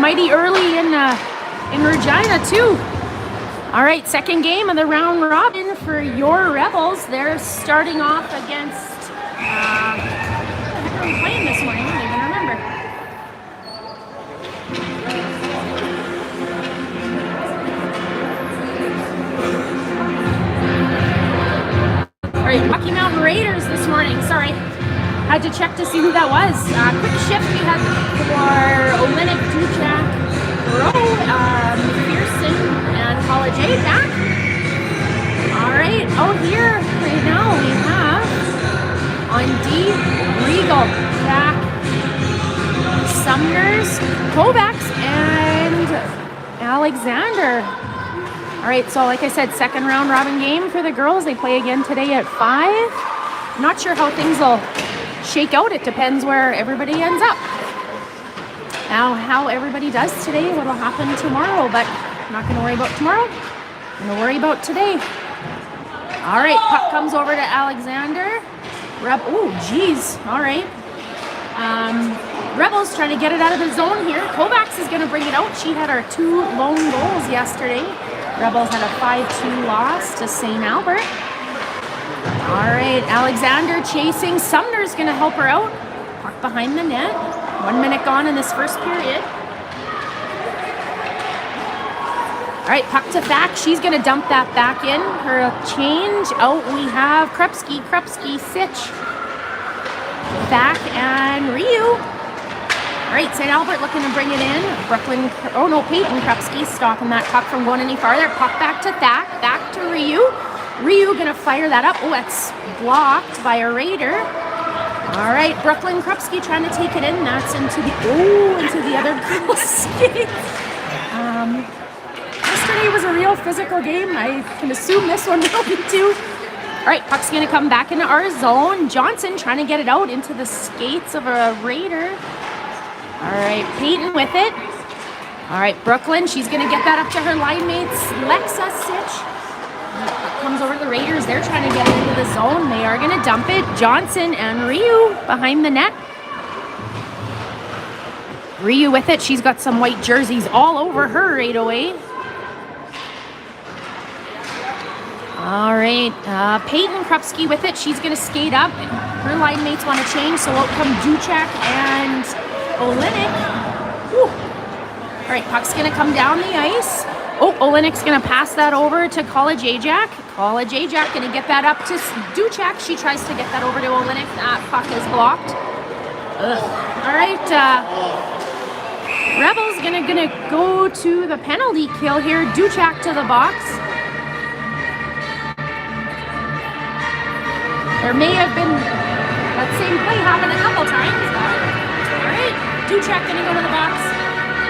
mighty early in Regina too. All right, second game of the round robin for your Rebels. They're starting off against. What the heck are we playing this morning? I don't even remember. All right, Rocky Mountain Raiders this morning. Sorry, had to check to see who that was. Quick shift we had for Olenek, Duchak, Rowe, Pearson, and College Ajax. All right. Oh, here right now we have on D, Regal, Jack, Sumners, Kovacs, and Alexander. All right, so like I said, second round robin game for the girls. They play again today at 5. Not sure how things will shake out. It depends where everybody ends up. Now, how everybody does today, what'll happen tomorrow, but I'm not going to worry about tomorrow. I'm going to worry about today. All right, puck comes over to Alexander. Oh, geez. All right. Rebels trying to get it out of the zone here. Kovacs is going to bring it out. She had our 2 lone goals yesterday. Rebels had a 5-2 loss to St. Albert. All right, Alexander chasing. Sumner's going to help her out. Puck behind the net. 1 minute gone in this first period. All right, puck to Thack. She's going to dump that back in. Her change. Oh, we have Krupski, Sitch, Thack, and Ryu. All right, St. Albert looking to bring it in. Brooklyn, oh no, Peyton Krupski stopping that puck from going any farther. Puck back to Thack, back to Ryu. Ryu going to fire that up. Oh, it's blocked by a Raider. All right, Brooklyn Krupski trying to take it in. That's into the other girl's skate. Yesterday was a real physical game. I can assume this one will be too. All right, puck's going to come back into our zone. Johnson trying to get it out into the skates of a Raider. All right, Peyton with it. All right, Brooklyn, she's going to get that up to her line mates. Lexa Sitch. Comes over to the Raiders. They're trying to get it into the zone. They are going to dump it. Johnson and Ryu behind the net. Ryu with it. She's got some white jerseys all over her right away. All right. Peyton Krupski with it. She's going to skate up. Her line mates want to change, so out come Duchak and Olenek. All right, puck's going to come down the ice. Oh, Olenek's going to pass that over to College Ajax. College Ajax going to get that up to Duchak. She tries to get that over to Olenek. That puck is blocked. Ugh. All right. Rebels going to go to the penalty kill here. Duchak to the box. There may have been that same play happen a couple times. All right. Duchak going to go to the box.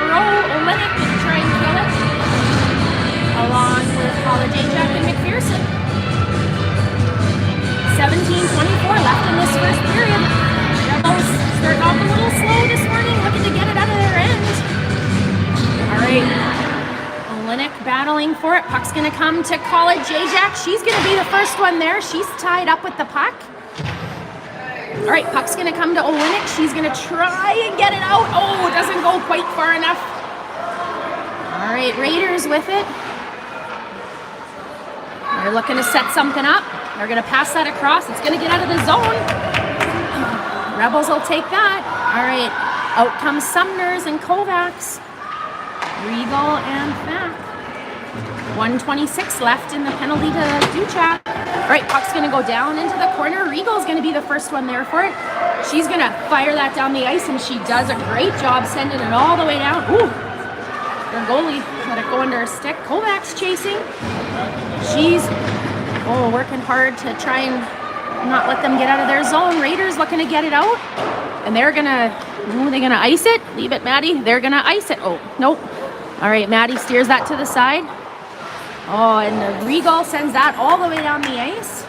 Olenek going to try and kill it. Along with College Ajax and McPherson. 17:24 left in this first period. Rebels starting off a little slow this morning, looking to get it out of their end. All right, Olenek battling for it. Puck's going to come to College Ajax. She's going to be the first one there. She's tied up with the puck. All right, puck's going to come to Olenek. She's going to try and get it out. Oh, it doesn't go quite far enough. All right, Raiders with it. They're looking to set something up. They're going to pass that across. It's going to get out of the zone. Rebels will take that. All right. Out comes Sumners and Kovacs. Regal and Thack. 1:26 left in the penalty to Duchak. All right, puck's going to go down into the corner. Regal's going to be the first one there for it. She's going to fire that down the ice, and she does a great job sending it all the way down. Ooh. Their goalie let it go under her stick. Kovacs chasing. She's working hard to try and not let them get out of their zone. Raiders looking to get it out. And they're going to ice it. Leave it, Maddie. They're going to ice it. Oh, nope. All right, Maddie steers that to the side. Oh, and the Regal sends that all the way down the ice.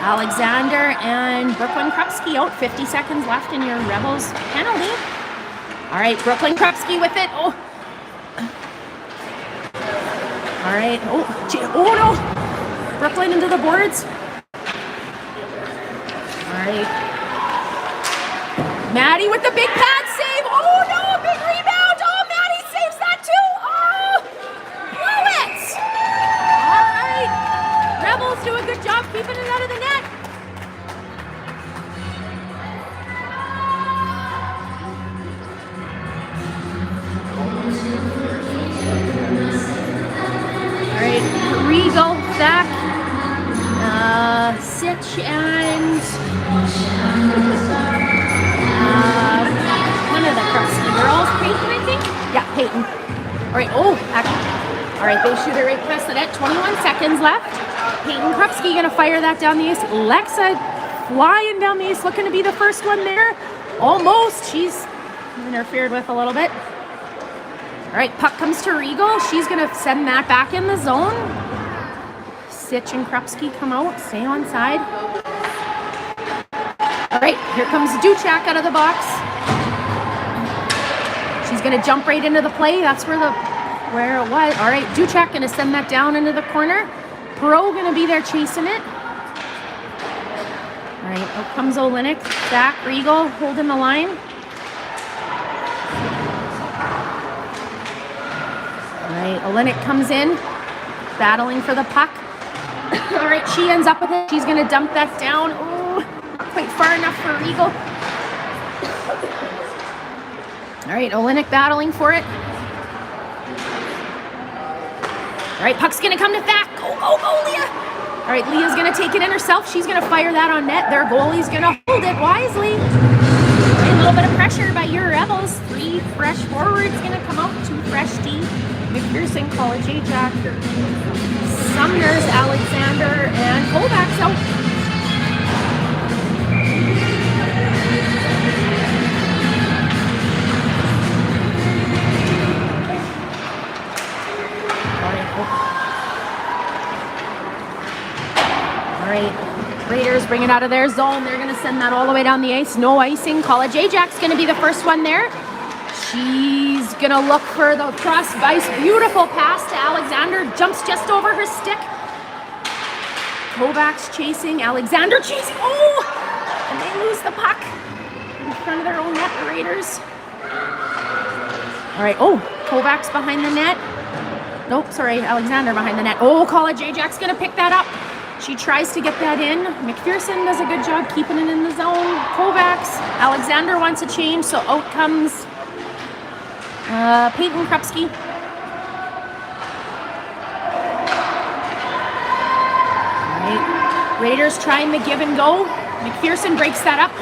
Alexander and Brooklyn Krupski out. 50 seconds left in your Rebels penalty. All right, Brooklyn Krupski with it. Oh. All right. Oh no. Brooklyn into the boards. All right. Maddie with the big pad save. Oh no, big rebound. Oh, Sitch and one of the Krupski girls, Peyton, I think? Yeah, Peyton. All right, all right, they shoot it right past the net. 21 seconds left. Peyton Krupski gonna fire that down the ice. Lexa flying down the ice, looking to be the first one there. Almost, she's interfered with a little bit. All right, puck comes to Regal. She's gonna send that back in the zone. Sitch and Krupski come out, stay on side. All right, here comes Duchak out of the box. She's gonna jump right into the play. That's where it was. All right, Duchak gonna send that down into the corner. Pro gonna be there chasing it. All right, out comes Olenek. Back, Regal holding the line. All right, Olenek comes in, battling for the puck. All right, she ends up with it. She's gonna dump that down. Oh, not quite far enough for Regal. All right, Olenek battling for it. All right, puck's gonna come to Thak. Go, Leah. All right, Leah's gonna take it in herself. She's gonna fire that on net. Their goalie's gonna hold it wisely. A little bit of pressure by your Rebels. 3 fresh forwards gonna come out. 2 fresh D. McPherson, College Ajax, Sumner's, Alexander, and Kovacs out. All right, Raiders bring it out of their zone. They're going to send that all the way down the ice. No icing. College Ajax going to be the first one there. She's going to look for the cross ice. Beautiful pass to Alexander. Jumps just over her stick. Kovacs chasing. Alexander chasing. Oh! And they lose the puck in front of their own net, the Raiders. All right. Oh, Kovacs behind the net. Nope, sorry. Alexander behind the net. Oh, College Ajax going to pick that up. She tries to get that in. McPherson does a good job keeping it in the zone. Kovacs. Alexander wants a change, so out comes Peyton Krupski. All right. Raiders trying the give and go. McPherson breaks that up.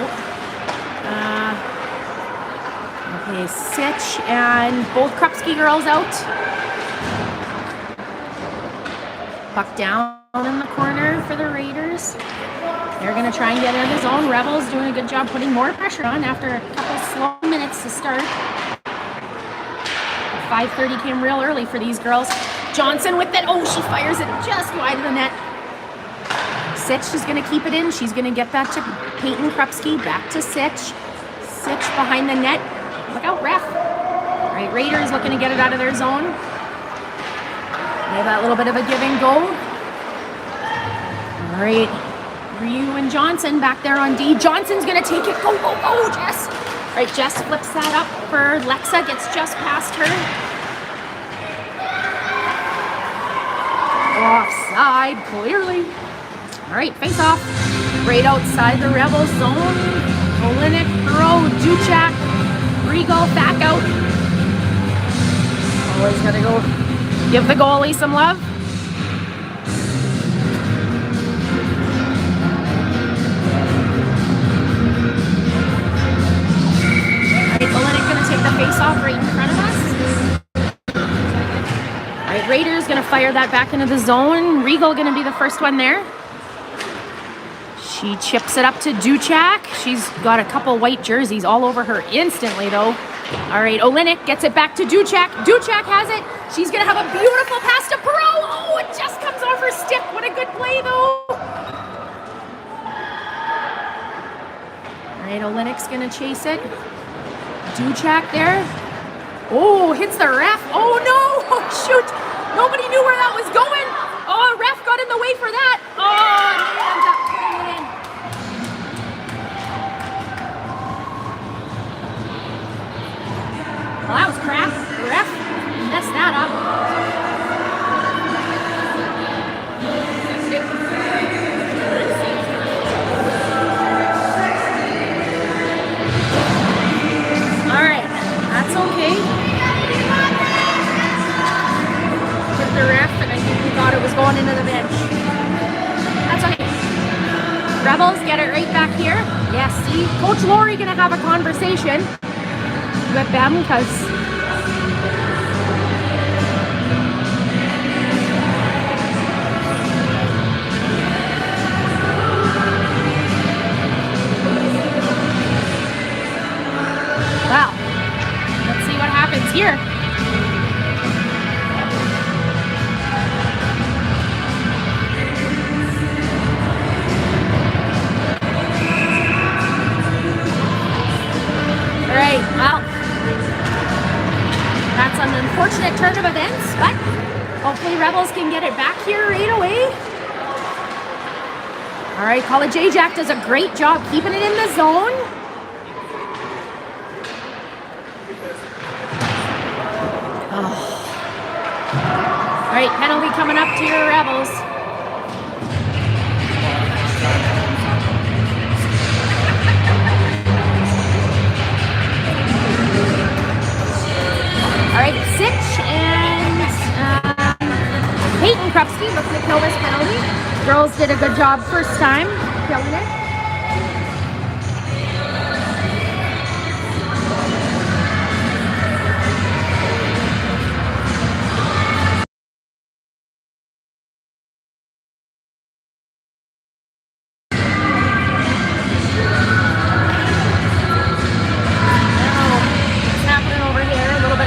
Okay, Sitch and both Krupski girls out. Puck down in the corner for the Raiders. They're going to try and get in the zone. Rebels doing a good job putting more pressure on after a couple slow minutes to start. 5:30 came real early for these girls. Johnson with it. Oh, she fires it just wide of the net. Sitch is going to keep it in. She's going to get that to Peyton Krupski. Back to Sitch. Sitch behind the net. Look out, ref. All right, Raiders looking to get it out of their zone. They have that little bit of a give and go. All right, Ryu and Johnson back there on D. Johnson's gonna take it. Go, Jess. All right, Jess flips that up for Lexa, gets just past her. Offside, clearly. All right, face off. Right outside the Rebels zone. Olenek, Pro, Duchak, Regal back out. Always gotta go give the goalie some love. Face-off right in front of us. All right, Raiders gonna fire that back into the zone. Regal gonna be the first one there. She chips it up to Duchak. She's got a couple white jerseys all over her instantly, though. All right, Olenek gets it back to Duchak. Duchak has it. She's gonna have a beautiful pass to Perot. Oh, it just comes off her stick. What a good play, though. All right, Olenek's gonna chase it. Duchak there. Oh, hits the ref. Oh no! Oh shoot! Nobody knew where that was going. Oh, ref got in the way for that. Oh, and they end up putting it in. Well, that was crap. The ref messed that up. Okay. Hit the ref, and I think we thought it was going into the bench. That's okay. Rebels get it right back here. Yes, see, Coach Lori gonna have a conversation with them because wow. Let's see what happens here. All right, well, that's an unfortunate turn of events, but hopefully Rebels can get it back here right away. All right, College Ajax does a great job keeping it in the zone. Oh. All right, penalty coming up to your Rebels. All right, Sitch and Peyton Krupski looking to kill this penalty. Girls did a good job first time killing it.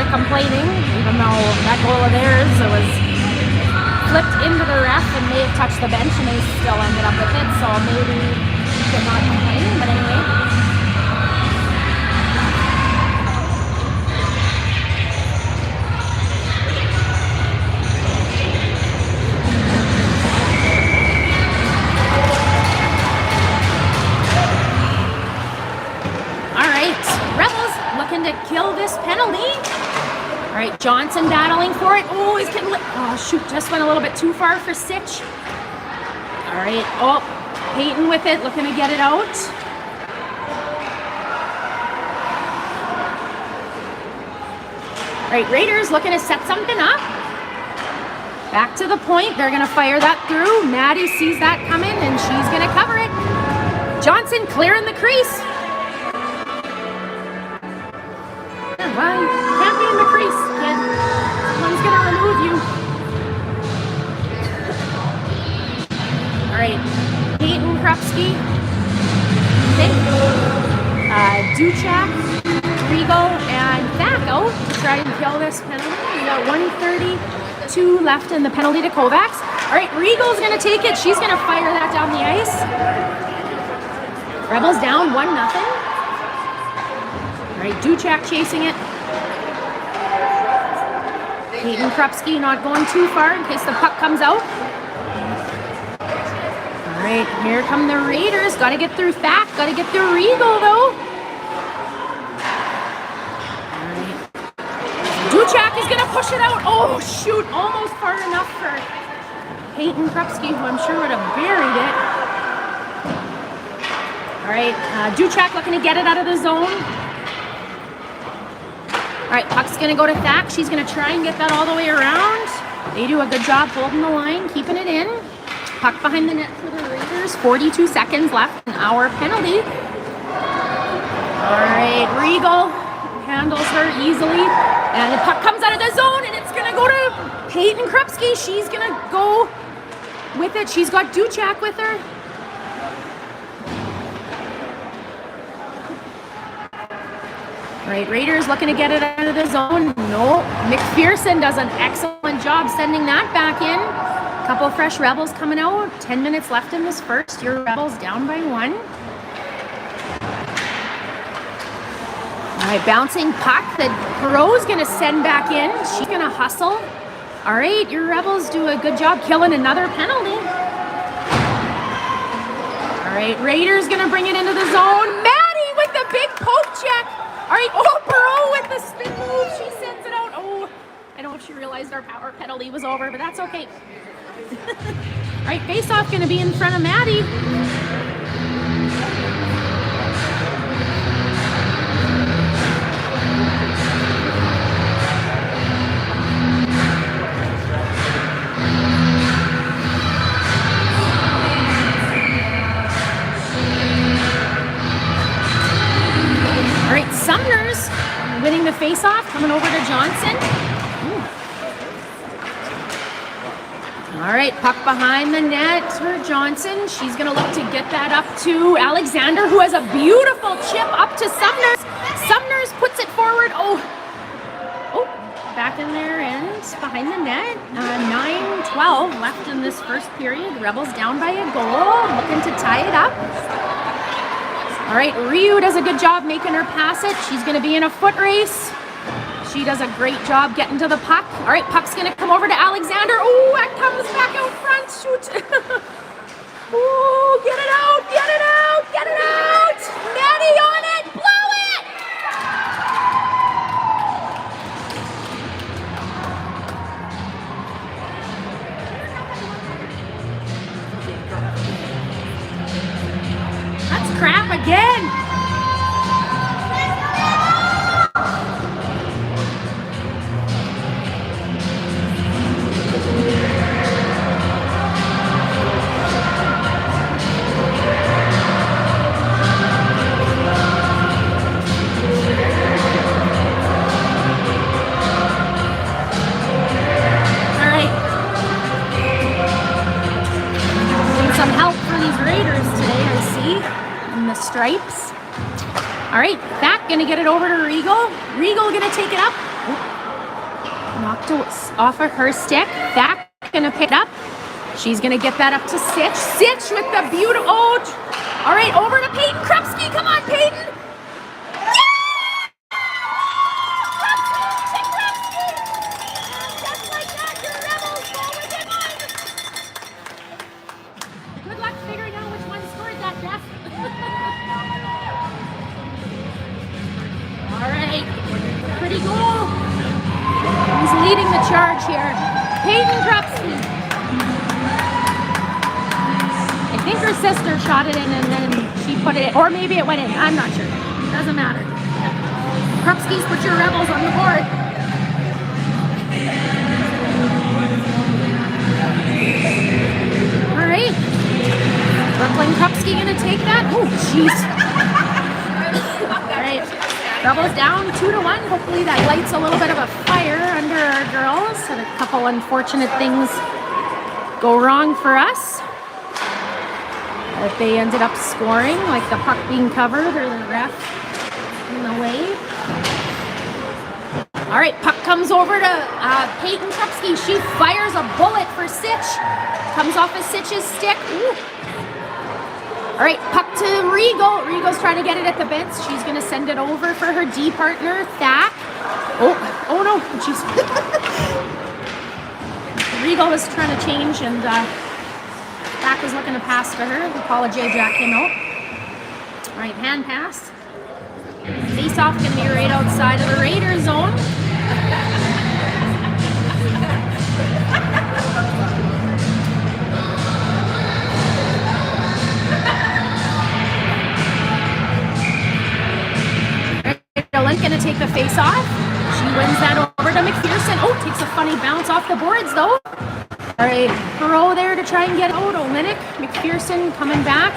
Complaining, even though that goal of theirs, it was flipped into the ref and may have touched the bench and they still ended up with it, so maybe they're not complaining, but anyway. All right, Rebels looking to kill this penalty. All right, Johnson battling for it. Oh, he's getting oh, shoot, just went a little bit too far for Sitch. All right, oh, Peyton with it, looking to get it out. All right, Raiders looking to set something up. Back to the point, they're gonna fire that through. Maddie sees that coming and she's gonna cover it. Johnson clearing the crease. Well, you can't be in the crease. Someone's gonna remove you. All right, Peyton Krupski, Duchak, Rigo, and Thaco to try and kill this penalty. We got 1:32 left in the penalty to Kovacs. All right, Rigo's gonna take it. She's gonna fire that down the ice. Rebels down 1-0. All right, Duchak chasing it. Peyton Krupski not going too far in case the puck comes out. All right, here come the Raiders. Got to get through Thack. Got to get through Regal, though. All right. Duchak is going to push it out. Oh, shoot. Almost far enough for Peyton Krupski, who I'm sure would have buried it. All right, Duchak looking to get it out of the zone. All right, puck's gonna go to Thack. She's gonna try and get that all the way around. They do a good job holding the line, keeping it in. Puck behind the net for the Raiders. 42 seconds left, an hour penalty. All right, Regal handles her easily. And the puck comes out of the zone and it's gonna go to Peyton Krupski. She's gonna go with it. She's got Duchak with her. All right, Raiders looking to get it out of the zone. No, McPherson does an excellent job sending that back in. Couple fresh Rebels coming out. 10 minutes left in this first. Your Rebels down by 1. All right, bouncing puck that Perot's gonna send back in. She's gonna hustle. All right, your Rebels do a good job killing another penalty. All right, Raiders gonna bring it into the zone. Maddie with the big poke check. All right, oh, Perot with the spin move. She sends it out. Oh, I don't know if she realized our power penalty was over, but that's okay. All right, face-off gonna be in front of Maddie. coming over to Johnson. Ooh. All right, puck behind the net for Johnson. She's going to look to get that up to Alexander, who has a beautiful chip up to Sumners. Sumners puts it forward. Oh, back in there and behind the net. 9-12 left in this first period. Rebels down by a goal, looking to tie it up. All right, Ryu does a good job making her pass it. She's going to be in a foot race. She does a great job getting to the puck. All right, puck's going to come over to Alexander. Oh, that comes back out front. Shoot. Oh, get it out, get it out, get it out. Maddie on it, blow it. That's crap again. Stripes. All right, back, gonna get it over to Regal. Regal gonna take it up. Knocked off of her stick. Back, gonna pick it up. She's gonna get that up to Sitch. Sitch with the beautiful. Oh, all right, over to Peyton Krupski. Come on, Peyton. Charge here. Peyton Krupski. I think her sister shot it in and then she put it in. Or maybe it went in. I'm not sure. Doesn't matter. Krupski's put your Rebels on the board. All right. Brooklyn Krupski gonna take that. Oh, jeez. All right. Rebels down 2-1. Hopefully that lights a little bit of a fire under our girls. Had a couple unfortunate things go wrong for us. That they ended up scoring, like the puck being covered or the ref in the way. All right, puck comes over to Peyton Krupski. She fires a bullet for Sitch. Comes off of Sitch's stick. Ooh. All right, puck to Regal. Regal's trying to get it at the bits. She's going to send it over for her D partner, Thack. Oh no, jeez. Regal was trying to change, and Thack was looking to pass to her. The Paula J. Jack came out. All right, hand pass. Face-off going to be right outside of the Raider zone. Gonna take the face off. She wins that over to McPherson. Oh, takes a funny bounce off the boards though. All right, Perot there to try and get out. Olenek, McPherson coming back.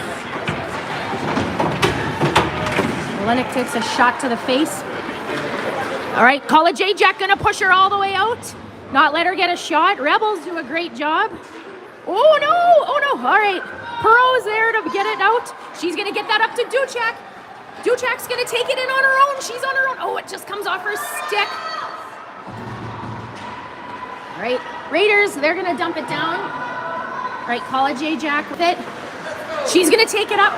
Olenek takes a shot to the face. All right, College Ajax gonna push her all the way out. Not let her get a shot. Rebels do a great job. Oh no. All right, Perot's there to get it out. She's gonna get that up to Duchek. Duchek's gonna take it in on her own. She's on her own. Oh, it just comes off her stick. All right, Raiders, they're gonna dump it down. All right, College Ajax with it. She's gonna take it up.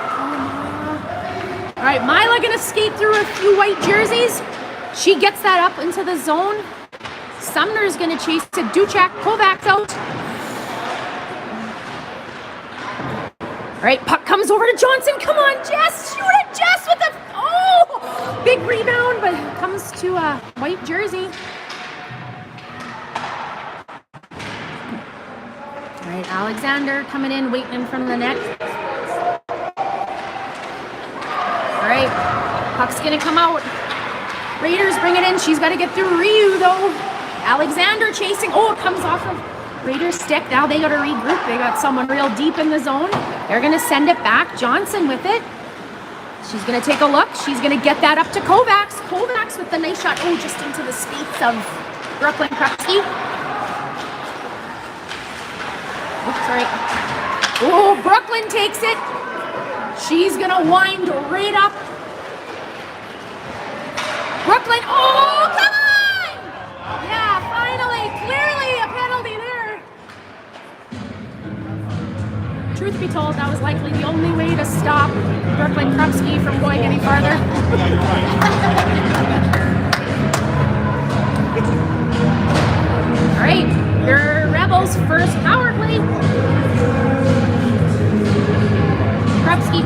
All right, Mila gonna skate through a few white jerseys. She gets that up into the zone. Sumner's gonna chase to Duchek. Kovacs out. All right, puck comes over to Johnson. Come on, Jess. Shoot it, Jess, with the... Oh! Big rebound, but comes to a white jersey. All right, Alexander coming in, waiting in front of the net. All right, puck's going to come out. Raiders bring it in. She's got to get through Ryu, though. Alexander chasing. Oh, it comes off of Raiders' stick. Now they got to regroup. They got someone real deep in the zone. They're going to send it back. Johnson with it. She's going to take a look. She's going to get that up to Kovacs. Kovacs with the nice shot. Oh, just into the skates of Brooklyn Krupski. Oops, sorry. Oh, Brooklyn takes it. She's going to wind right up. Brooklyn. Oh, come on! Yeah, finally. Clearly a penalty there. Truth be told, that was likely the only way to stop Brooklyn Krupski from going any farther. All right, your Rebels' first power play.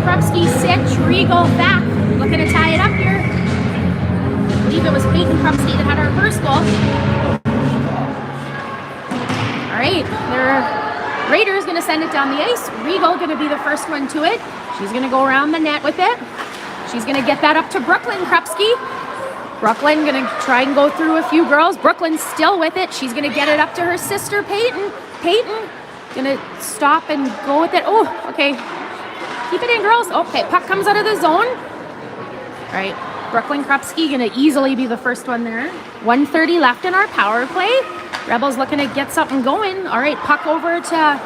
Krupski, Sitch, Regal, back. Looking to tie it up here. I believe it was Peyton Krupski that had our first goal. All right, their Raiders going to send it down the ice. Regal going to be the first one to it. She's going to go around the net with it. She's going to get that up to Brooklyn Krupski. Brooklyn going to try and go through a few girls. Brooklyn's still with it. She's going to get it up to her sister, Peyton. Peyton going to stop and go with it. Oh, okay. Keep it in, girls. Okay, puck comes out of the zone. All right, Brooklyn Krupski going to easily be the first one there. 1:30 left in our power play. Rebels looking to get something going. All right, puck over to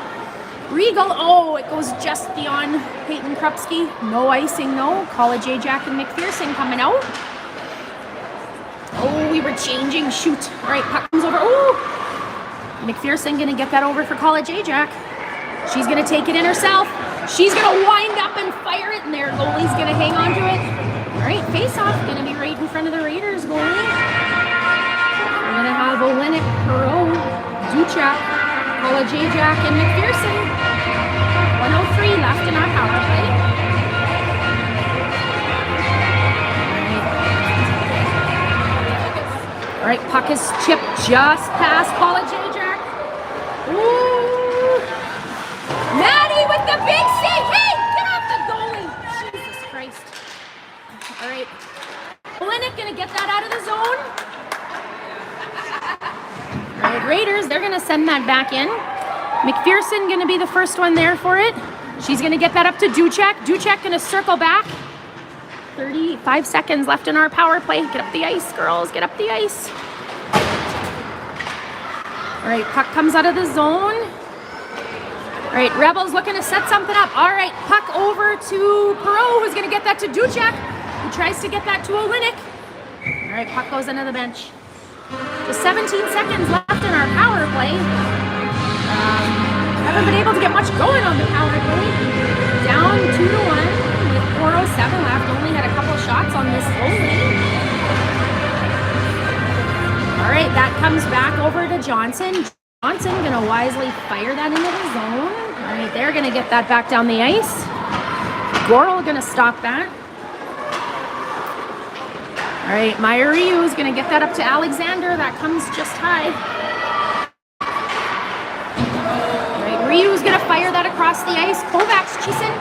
Regal. Oh, it goes just beyond Peyton Krupski. No icing, no. College Ajax and McPherson coming out. Oh, we were changing. Shoot. All right, puck comes over. Oh, McPherson going to get that over for College Ajax. She's going to take it in herself. She's going to wind up and fire it, and their goalie's going to hang on to it. All right, face-off going to be right in front of the Raiders goalie. We're going to have Olenek, Perot, Duchak, College Ajax, and McPherson. 1:03 left in our power play. All right, puck is chipped just past College Ajax. Ooh. Maddie with the big save. Hey, get off the goalie. Jesus Christ. All right. Olenek going to get that out of the zone. All right, Raiders, they're going to send that back in. McPherson going to be the first one there for it. She's going to get that up to Duchak. Duchak going to circle back. 35 seconds left in our power play. Get up the ice, girls. Get up the ice. All right, puck comes out of the zone. All right, Rebels looking to set something up. All right, puck over to Perot, who's going to get that to Duchak, who tries to get that to Olenek. All right, puck goes into the bench. Just 17 seconds left in our power play. Haven't been able to get much going on the power play. Down 2-1 with 4:07 left. Only had a couple shots on this goalie. All right, that comes back over to Johnson. Johnson going to wisely fire that into the zone. All right, they're going to get that back down the ice. Goral going to stop that. All right, Maya Ryu is going to get that up to Alexander. That comes just high. All right, Ryu is going to fire that across the ice. Kovacs chasing.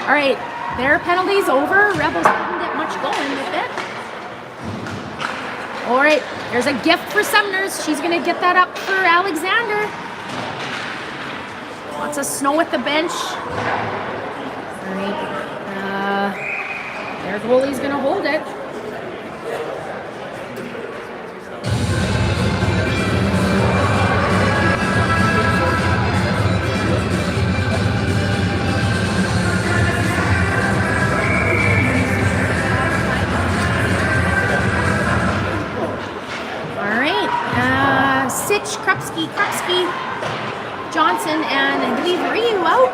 All right, their penalty's over. Rebels didn't get much going with it. All right, there's a gift for Sumners. She's going to get that up for Alexander. Lots of snow at the bench. All right, their goalie's going to hold it. Sitch, Krupski, Johnson, and I believe Ryu out.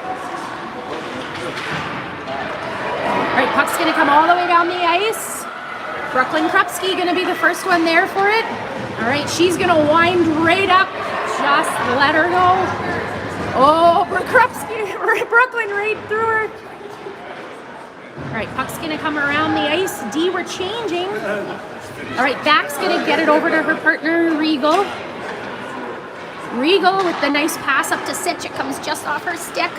All right, puck's going to come all the way down the ice. Brooklyn Krupski going to be the first one there for it. All right, she's going to wind right up. Just let her go. Oh, Brooklyn right through her. All right, puck's going to come around the ice. D, we're changing. All right, back's going to get it over to her partner, Regal. Regal with the nice pass up to Sitch. It comes just off her stick.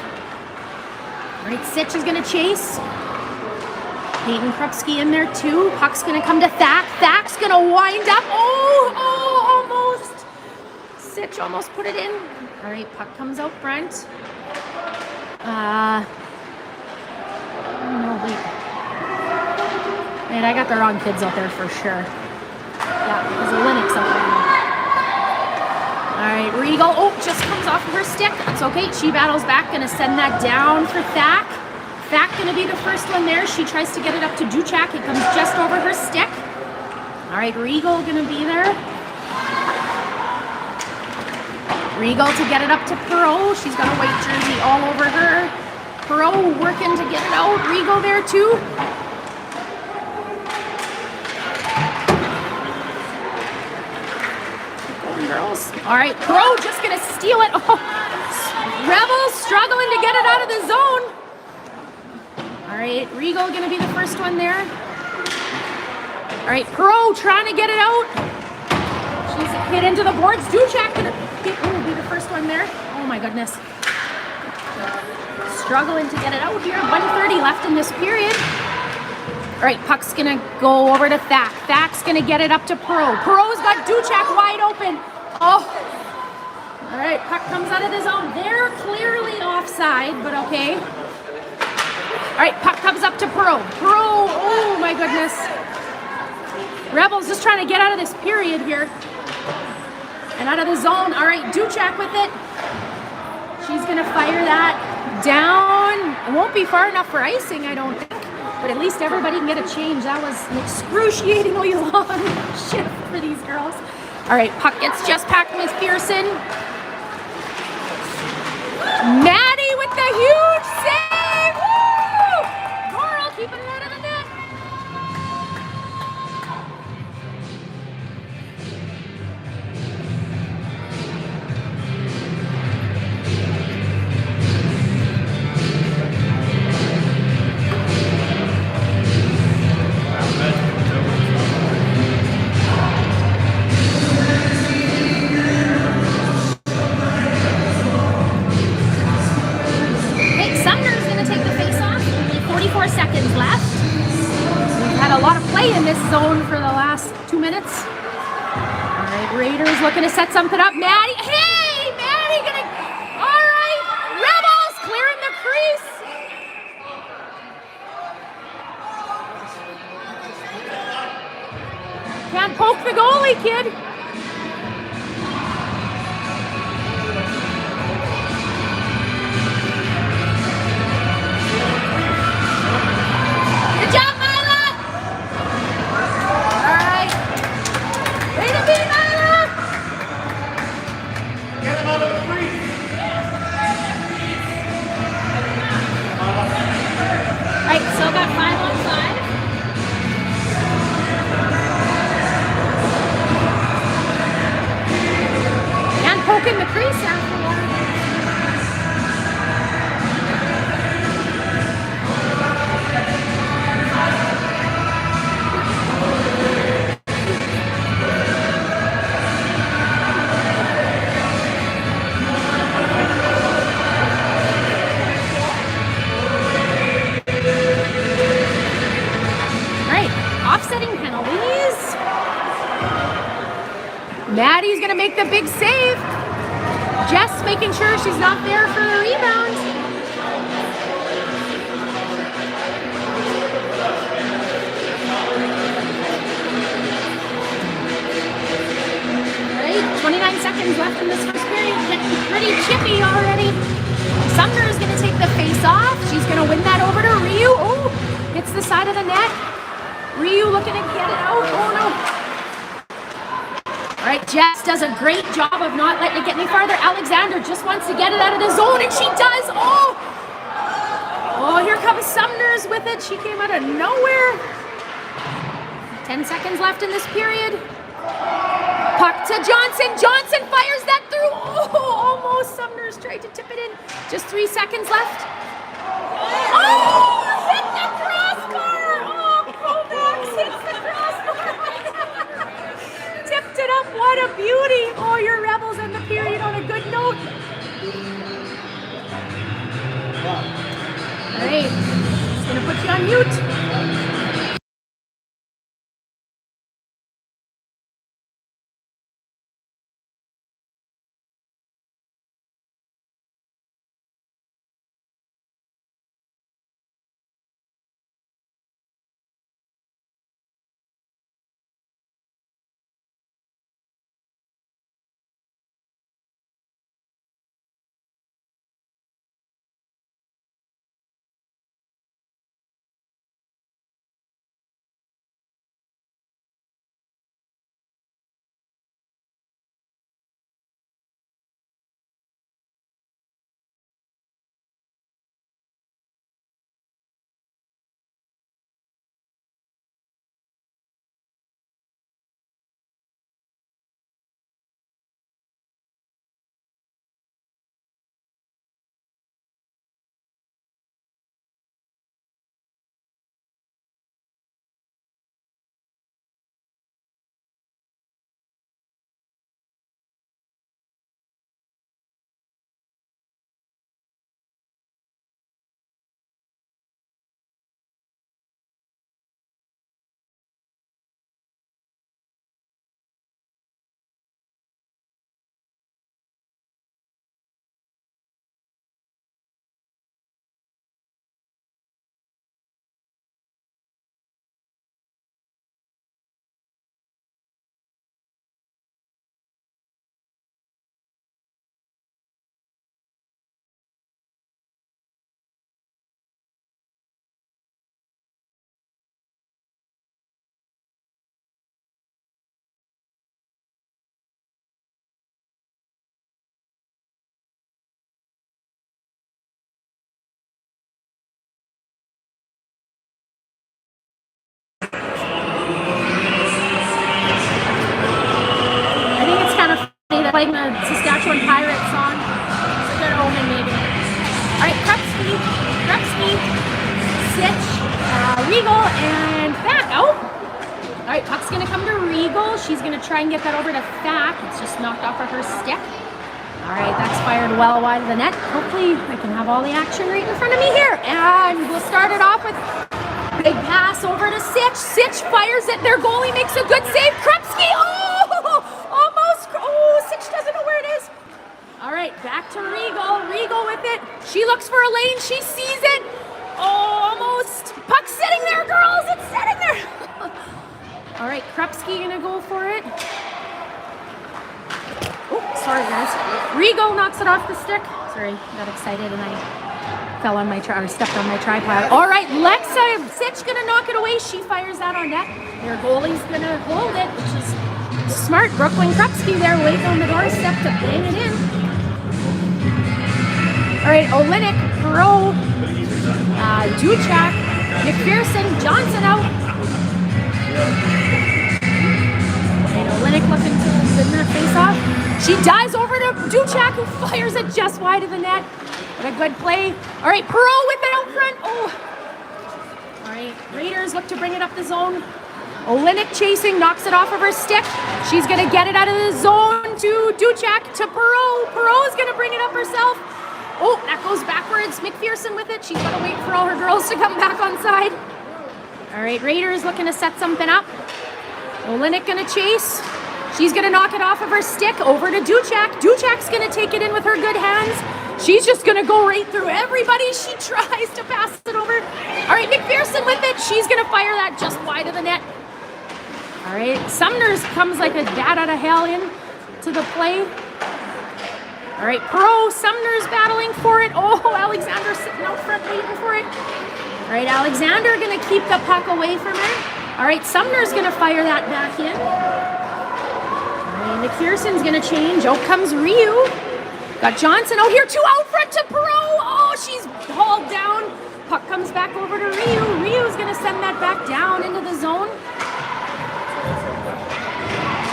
All right, Sitch is going to chase. Peyton Krupski in there too. Puck's going to come to Thack. Thack's going to wind up. Oh, almost. Sitch almost put it in. All right, puck comes out front. No, wait. I got the wrong kids out there for sure. Yeah, there's a Linux out there. All right, Regal, oh, just comes off of her stick. That's okay, she battles back, gonna send that down for Thak. Thak gonna be the first one there. She tries to get it up to Duchak. It comes just over her stick. All right, Regal gonna be there. Regal to get it up to Perot. She's got a white jersey all over her. Perot working to get it out. Regal there too. Girls. All right, Perot just gonna steal it. Oh, Rebels struggling to get it out of the zone. All right, Regal gonna be the first one there. All right, Perot trying to get it out. She's hit into the boards. Duchak gonna be the first one there. Oh my goodness. Struggling to get it out here. 1:30 left in this period. All right, puck's gonna go over to Thak. Thak's gonna get it up to Perot. Perot's got Duchak wide open. Oh. All right, puck comes out of the zone. They're clearly offside, but okay. All right, puck comes up to Perot. Perot, oh my goodness. Rebels just trying to get out of this period here. And out of the zone. All right, Duchak with it. She's gonna fire that down. It won't be far enough for icing, I don't think. But at least everybody can get a change. That was an excruciatingly long shift for these girls. All right, puck gets just packed with Pearson. Maddie with the huge save! Woo! Goral keeping it out of the net. Seconds left. We've had a lot of play in this zone for the last 2 minutes. All right, Raiders looking to set something up. Maddie, hey, Maddie gonna, all right, Rebels clearing the crease. Can't poke the goalie, kid. In the crease after that. Right, offsetting penalties. Maddie's gonna make the big save. Jess making sure she's not there for the rebound. All right, 29 seconds left in this first period. Getting pretty chippy already. Sumner is going to take the face off. She's going to win that over to Ryu. Oh, hits the side of the net. Ryu looking to get it out. Oh no. All right, Jess does a great job of not letting it get any farther. Alexander just wants to get it out of the zone, and she does. Oh, here comes Sumners with it. She came out of nowhere. 10 seconds left in this period. Puck to Johnson. Johnson fires that through. Oh, almost. Sumners tried to tip it in. Just 3 seconds left. Oh, hit the crossbar. Oh, Kovacs hits the crossbar. Tipped it up. What a beauty. Oh, your Rebels in the period on a good note. All right. Just going to put you on mute. playing the Saskatchewan Pirates song. It's a good omen, maybe. All right, Krupski, Sitch, Regal, and Thack out. All right, puck's gonna come to Regal. She's gonna try and get that over to Thack. It's just knocked off of her stick. All right, that's fired well wide of the net. Hopefully I can have all the action right in front of me here. And we'll start it off with big pass over to Sitch. Sitch fires it. Their goalie makes a good save. Krupski, oh, almost. Oh, Sitch doesn't know where it is. All right, back to Regal. Regal with it. She looks for a lane. She sees it. Oh, almost. Puck's sitting there, girls. It's sitting there. All right, Krupski gonna go for it. Oh, sorry guys. Regal knocks it off the stick. Sorry, got excited and I fell on my stepped on my tripod. All right, Lexa Sitch gonna knock it away. She fires that on net. Their goalie's gonna hold it, which is smart. Brooklyn Krupski there waiting on the doorstep to bang it in. All right, Olenek, Perreault, Duchek, McPherson, Johnson out. Olenek looking to good enough face off. She dives over to Duchek, who fires it just wide of the net. What a good play. All right, Perreault with it out front. Oh. All right, Raiders look to bring it up the zone. Olenek chasing, knocks it off of her stick. She's going to get it out of the zone to Duchek, to Perreault. Perreault is going to bring it up herself. Oh, that goes backwards. McPherson with it. She's going to wait for all her girls to come back on side. All right, Raiders looking to set something up. Olenek gonna chase. She's gonna knock it off of her stick over to Duchek. Duchek's gonna take it in with her good hands. She's just gonna go right through everybody. She tries to pass it over. All right, McPherson with it. She's gonna fire that just wide of the net. All right, Sumner's comes like a bat out of hell in to the play. All right, Sumner's battling for it. Oh, Alexander sitting out front waiting for it. All right, Alexander gonna keep the puck away from her. All right, Sumner's gonna fire that back in. All right, McPherson's gonna change. Out comes Ryu. Got Johnson out here, two out front to Perreault. Oh, she's hauled down. Puck comes back over to Ryu. Ryu's gonna send that back down into the zone.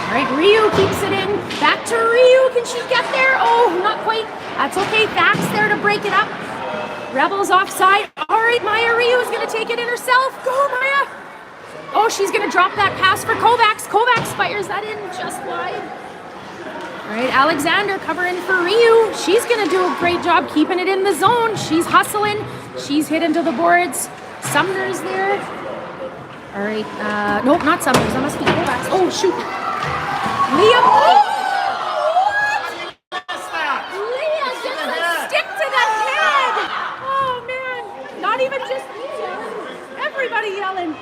All right, Ryu keeps it in. Back to Ryu. Can she get there? Oh, not quite. That's okay. Thack's there to break it up. Rebels offside. All right, Maya Ryu is gonna take it in herself. Go, Maya. Oh, she's going to drop that pass for Kovacs. Kovacs fires that in just wide. All right, Alexander covering for Ryu. She's going to do a great job keeping it in the zone. She's hustling. She's hit into the boards. Sumner's there. All right. Nope, not Sumner's. That must be Kovacs. Oh, shoot. Leah. Oh! Leah gets a stick to the head. Oh, man. Not even just me yelling. Everybody yelling.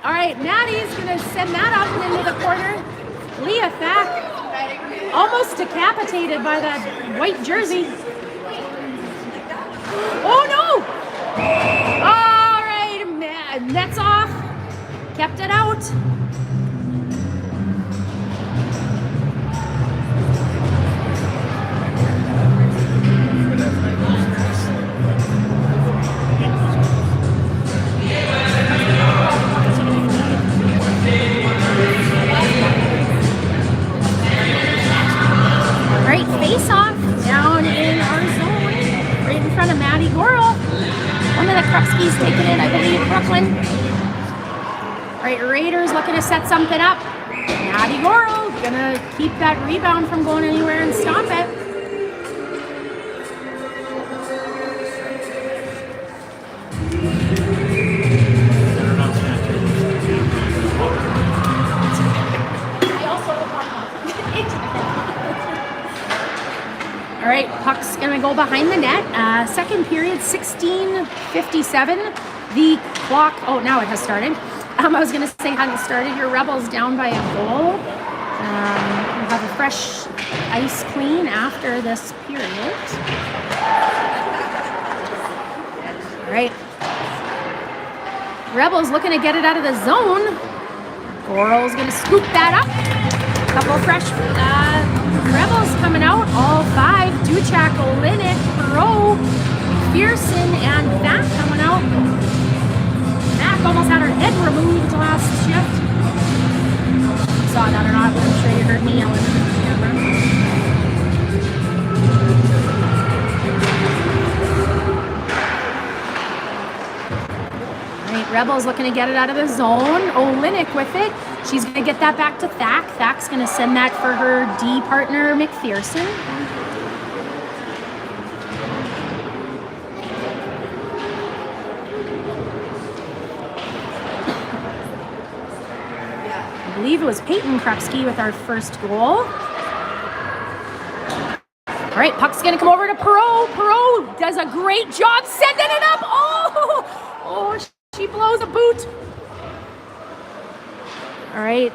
All right, Maddie's gonna send that up and into the corner. Leah Thack, almost decapitated by that white jersey. Oh no! All right, net's off. Kept it out. Face off down in our zone, right in front of Maddie Gorel. One of the Krupskis taking it, I believe, Brooklyn. All right, Raiders looking to set something up. Maddie Gorel gonna keep that rebound from going anywhere and stop it. All right, puck's gonna go behind the net. Second period, 16:57. The clock, oh, now it has started. I was gonna say hadn't started. Your Rebels down by a goal. We'll have a fresh ice clean after this period. All right. Rebels looking to get it out of the zone. Gorel's gonna scoop that up. Couple fresh Rebels coming out, all five. Duchek, Olenek, Perreault, McPherson, and Thack coming out. Thack almost had her head removed last shift. Saw that or not, but I'm sure you heard me yelling at the camera. Rebels looking to get it out of the zone. Olenek with it. She's going to get that back to Thack. Thack's going to send that for her D partner, McPherson. I believe it was Peyton Krupski with our first goal. All right, puck's going to come over to Perreault. Perreault does a great job sending it up. Oh, she blows a boot. All right,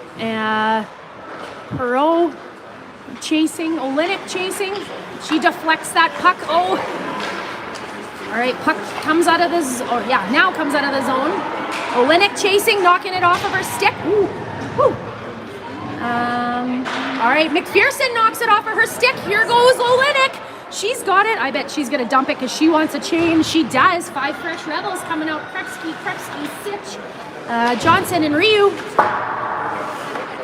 Perreault chasing, Olenek chasing. She deflects that puck. Oh, all right, puck comes out of the now comes out of the zone. Olenek chasing, knocking it off of her stick. Ooh, woo. All right, McPherson knocks it off of her stick. Here goes Olenek. She's got it. I bet she's going to dump it because she wants a change. She does. 5 fresh Rebels coming out. Krupski, Sitch, Johnson, and Ryu.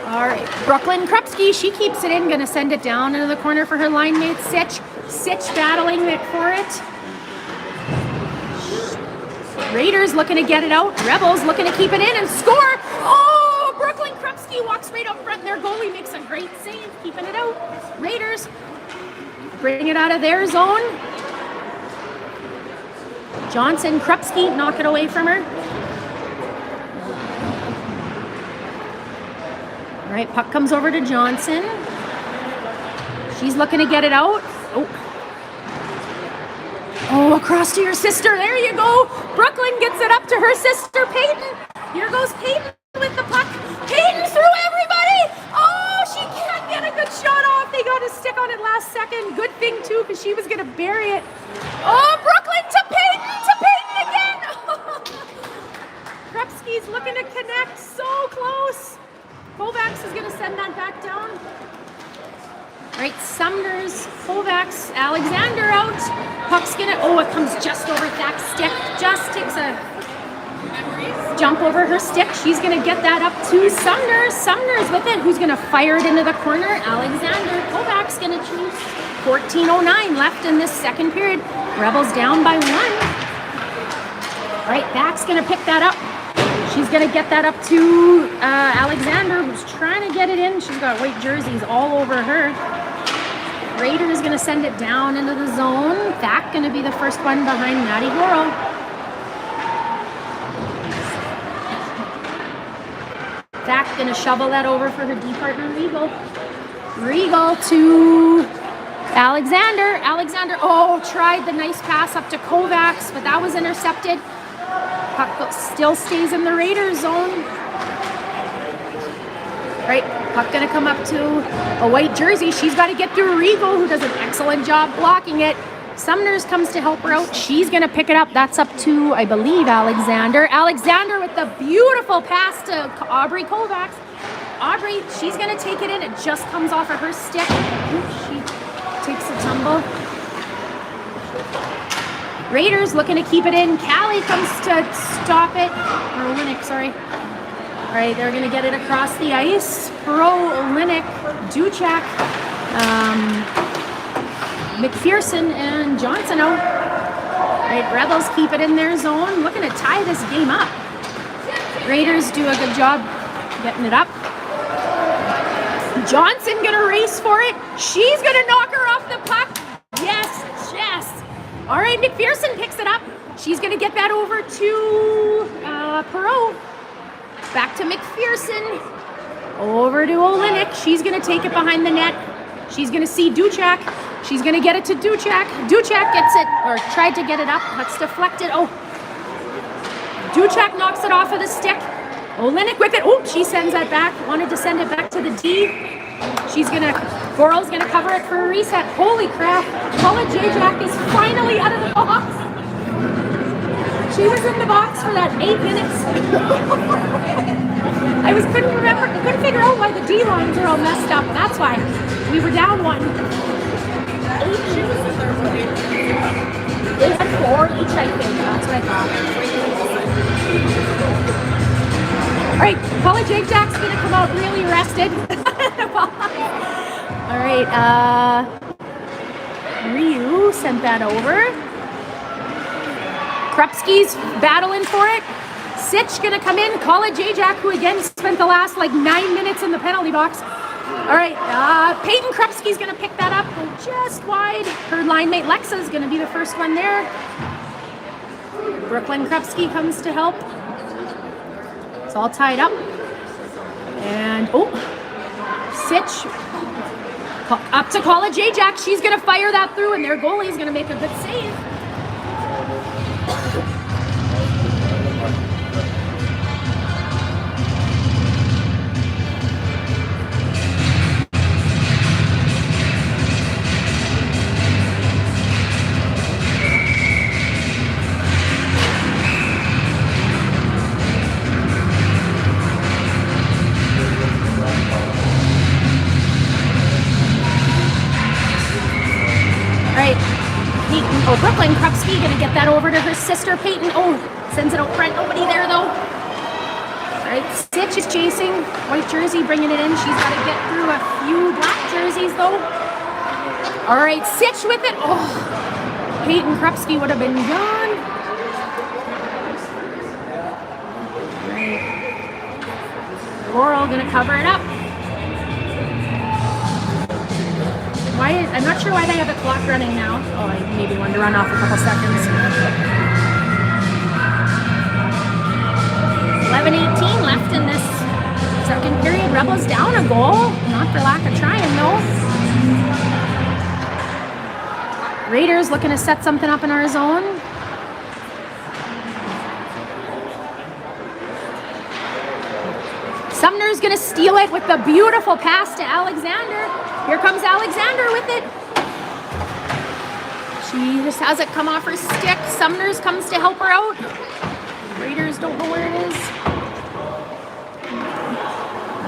All right, Brooklyn Krupski. She keeps it in. Going to send it down into the corner for her line mate, Sitch. Sitch battling it for it. Raiders looking to get it out. Rebels looking to keep it in and score. Oh, Brooklyn Krupski walks right up front. Their goalie makes a great save, keeping it out. Raiders bring it out of their zone. Johnson, Krupski knock it away from her. All right, puck comes over to Johnson. She's looking to get it out. Oh, across to your sister. There you go. Brooklyn gets it up to her sister, Peyton. Here goes Peyton with the puck. Peyton through everybody. Oh, she can't get a good shot off. They got a stick on it last second. Good thing, too, because she was going to bury it. Oh, Brooklyn to Peyton again. Krupski's looking to connect. So close. Kovacs is going to send that back down. Right, Sumner's, Kovacs, Alexander out. Puck's gonna, it comes just over Thack's stick. Just takes a jump over her stick. She's gonna get that up to Sumner. Sumner's with it. Who's gonna fire it into the corner? Alexander. Kovacs gonna choose. 14:09 left in this second period. Rebels down by 1. Right, Thack's gonna pick that up. She's going to get that up to Alexander, who's trying to get it in. She's got white jerseys all over her. Raider is going to send it down into the zone. Thack going to be the first one behind Maddie Goral. Thack going to shovel that over for her D partner, Regal. Regal to Alexander. Alexander, tried the nice pass up to Kovacs, but that was intercepted. Puck still stays in the Raiders zone. Right, puck gonna come up to a white jersey. She's got to get through Regal, who does an excellent job blocking it. Sumners comes to help her out. She's gonna pick it up. That's up to, I believe, Alexander. Alexander with the beautiful pass to Aubrey Kovacs. Aubrey, she's gonna take it in. It just comes off of her stick. She takes a tumble. Raiders looking to keep it in. Callie comes to stop it. Or Olenek, sorry. All right, they're going to get it across the ice. Olenek, Duchak, McPherson, and Johnson out. All right, Rebels keep it in their zone. Looking to tie this game up. Raiders do a good job getting it up. Johnson going to race for it. She's going to knock her off the puck. Yes. All right, McPherson picks it up. She's going to get that over to Perreault. Back to McPherson. Over to Olenek. She's going to take it behind the net. She's going to see Duchak. She's going to get it to Duchak. Duchak gets it, or tried to get it up. That's deflected. Duchak knocks it off of the stick. Olenek with it. She sends that back. Wanted to send it back to the D. Goral's gonna cover it for a reset. Holy crap. Paula Jajak is finally out of the box. She was in the box for that 8 minutes. couldn't figure out why the D lines are all messed up. That's why. We were down 1. 8 minutes. They had 4 each, I think. That's what I thought. All right, Paula Jajak's gonna come out really rested. All right, Ryu sent that over. Krupski's battling for it. Sitch gonna come in. College Ajax, who again spent the last like 9 minutes in the penalty box. All right, Peyton Krupski's gonna pick that up just wide. Her line mate Lexa is gonna be the first one there. Brooklyn Krupski comes to help. It's all tied up. And Sitch up to College Ajax. She's gonna fire that through, and their goalie is gonna make a good save. Brooklyn Krupski gonna get that over to her sister Peyton. Sends it out front. Nobody there though. All right, Sitch is chasing. White jersey bringing it in. She's got to get through a few black jerseys though. All right, Sitch with it. Peyton Krupski would have been gone. All right. Laurel gonna cover it up. I'm not sure why they have the clock running now. I maybe wanted to run off a couple seconds. 11:18 left in this second period. Rebels down a goal. Not for lack of trying, though. Raiders looking to set something up in our zone. Sumner's going to steal it with the beautiful pass to Alexander. Here comes Alexander with it. She just has it come off her stick. Sumner's comes to help her out. Raiders don't know where it is.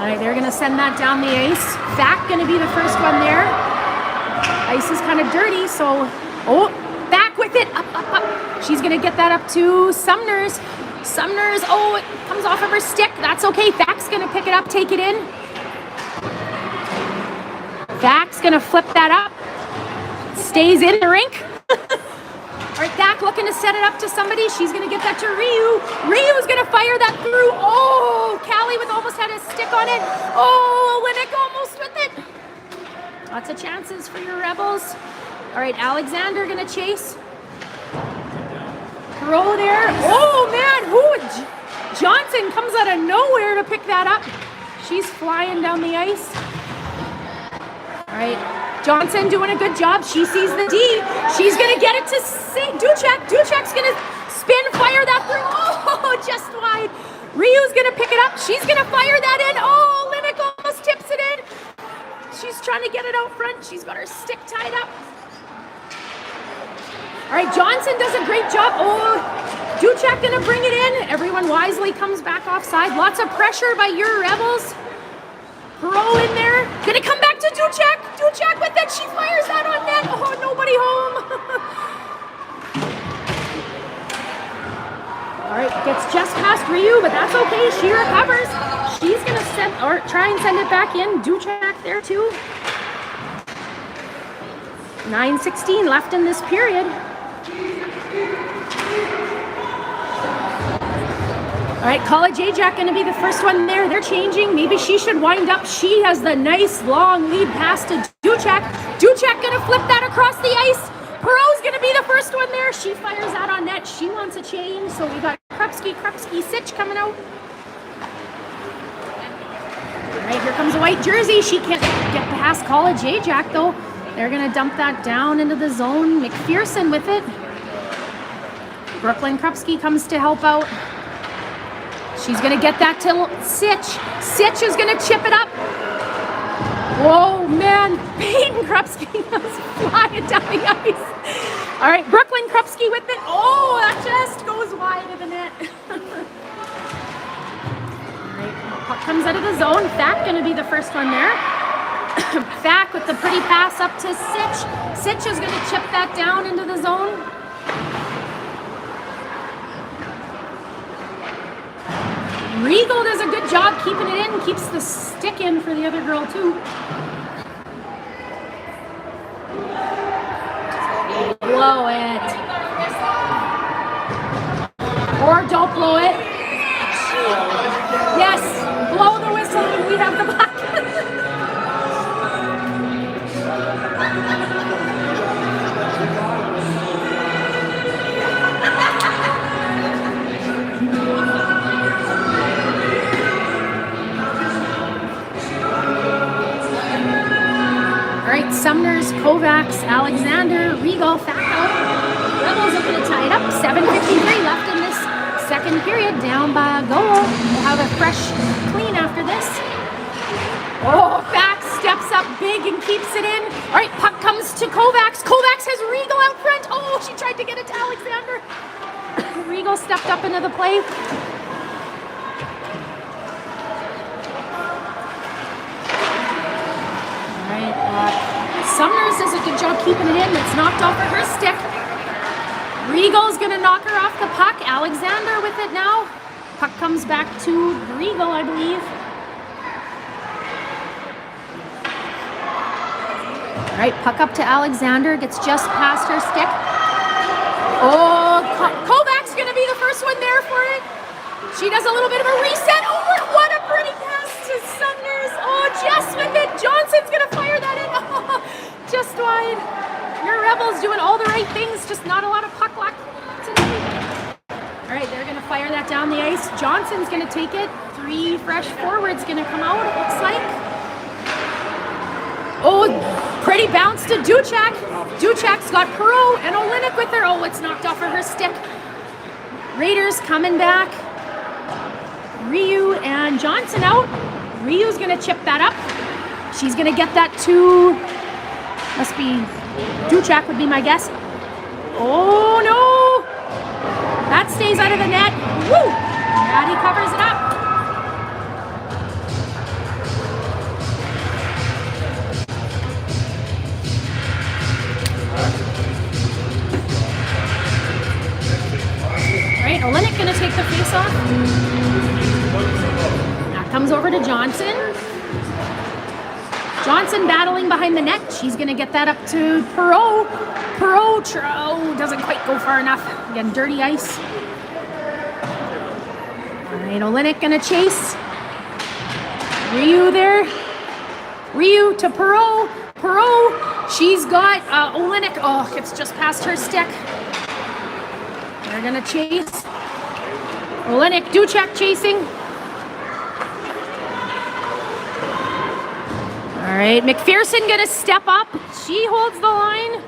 All right, they're going to send that down the ice. Fack going to be the first one there. Ice is kind of dirty, so... back with it. Up, up, up. She's going to get that up to Sumner's. Sumner's, it comes off of her stick. That's okay. Fack's going to pick it up, take it in. Fack's going to flip that up. Stays in the rink. All right, Fack looking to set it up to somebody. She's going to get that to Ryu. Ryu's going to fire that through. Callie with almost had a stick on it. Linnick almost with it. Lots of chances for your Rebels. All right, Alexander going to chase. Throw there. Johnson comes out of nowhere to pick that up. She's flying down the ice. All right, Johnson doing a good job. She sees the D. She's going to get it to Duchek. Duchek's going to spin, fire that through. Just wide. Ryu's going to pick it up. She's going to fire that in. Linnick almost tips it in. She's trying to get it out front. She's got her stick tied up. All right, Johnson does a great job. Duchek gonna bring it in. Everyone wisely comes back offside. Lots of pressure by your Rebels. Throw in there. Gonna come back to Duchek. Duchek with it. She fires that on net. Nobody home. All right, gets just past Ryu, but that's okay. She recovers. She's gonna try and send it back in. Duchek there too. 9:16 left in this period. All right, College Ajax going to be the first one there. They're changing. Maybe she should wind up. She has the nice long lead pass to Duchek. Duchek going to flip that across the ice. Perot's going to be the first one there. She fires that on net. She wants a change. So we got Krupski, Sitch coming out. All right, here comes a white jersey. She can't get past College Ajax though. They're going to dump that down into the zone. McPherson with it. Brooklyn Krupski comes to help out. She's going to get that to Sitch. Sitch is going to chip it up. Whoa, man. Peyton Krupski goes flying down the ice. All right, Brooklyn Krupski with it. That just goes wide of the net. All right, puck comes out of the zone. Fack going to be the first one there. Fack with the pretty pass up to Sitch. Sitch is going to chip that down into the zone. Regal does a good job keeping it in, keeps the stick in for the other girl too. blow it. Or don't blow it. Yes, blow the whistle and we have the puck. Alright, Sumners, Kovacs, Alexander, Regal, Facto. Rebels looking to tie it up. 7:53 left in this second period. Down by a goal. We'll have a fresh clean after this. Oh, Fax steps up big and keeps it in. Alright, puck comes to Kovacs. Kovacs has Regal out front. Oh, she tried to get it to Alexander. Regal stepped up into the play. Sumners does a good job keeping it in. It's knocked off of her stick. Regal's gonna knock her off the puck. Alexander with it now. Puck comes back to Regal, I believe. All right, puck up to Alexander. Gets just past her stick. Oh, Kovacs gonna be the first one there for it. She does a little bit of a reset. Oh, what a pretty pass to Sumners. Oh, just with it. Johnson's gonna fire that in. Oh, just wide. Your Rebels doing all the right things, just not a lot of puck luck today. All right, they're gonna fire that down the ice. Johnson's gonna take it. 3 fresh forwards gonna come out, it looks like. Oh, pretty bounce to Duchek. Duchek's got Perot and Olenek with her. Oh, it's knocked off of her stick. Raiders coming back. Ryu and Johnson out. Ryu's gonna chip that up. She's gonna get that to, must be Duchek would be my guess. Oh no! That stays out of the net. Woo! Maddie covers it up. All right, Olenek gonna take the face off. That comes over to Johnson. Johnson battling behind the net. She's going to get that up to Perot. Perot doesn't quite go far enough. Again, dirty ice. All right, Olenek going to chase. Ryu there. Ryu to Perot. Perot, she's got Olenek. Oh, it's just past her stick. They're going to chase. Olenek, Duchek chasing. All right, McPherson gonna step up. She holds the line.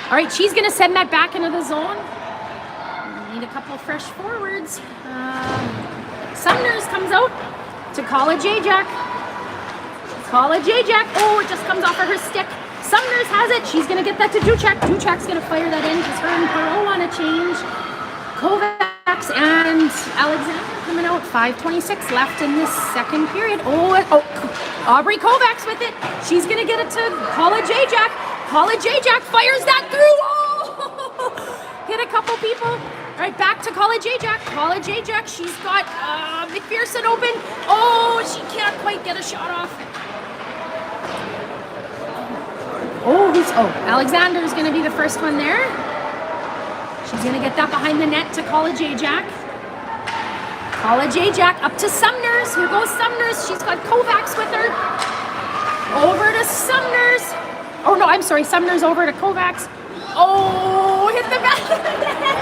All right, she's gonna send that back into the zone. We need a couple fresh forwards. Sumners comes out to College Ajax. College Ajax. Oh, it just comes off of her stick. Sumners has it. She's gonna get that to Duchek. Duchek's gonna fire that in because her and Perot want to change. Kovacs and Alexander coming out. 5:26 left in this second period. Oh, Aubrey Kovacs with it. She's gonna get it to College Ajax. College Ajax fires that through. Oh, hit a couple people. All right, back to College Ajax. College Ajax. She's got McPherson open. Oh, she can't quite get a shot off. Oh, Alexander's gonna be the first one there. She's gonna get that behind the net to College Ajax. College Ajax up to Sumners. Here goes Sumners. She's got Kovacs with her. Over to Sumners. Oh no, I'm sorry. Sumners over to Kovacs. Oh, hit the back of the net.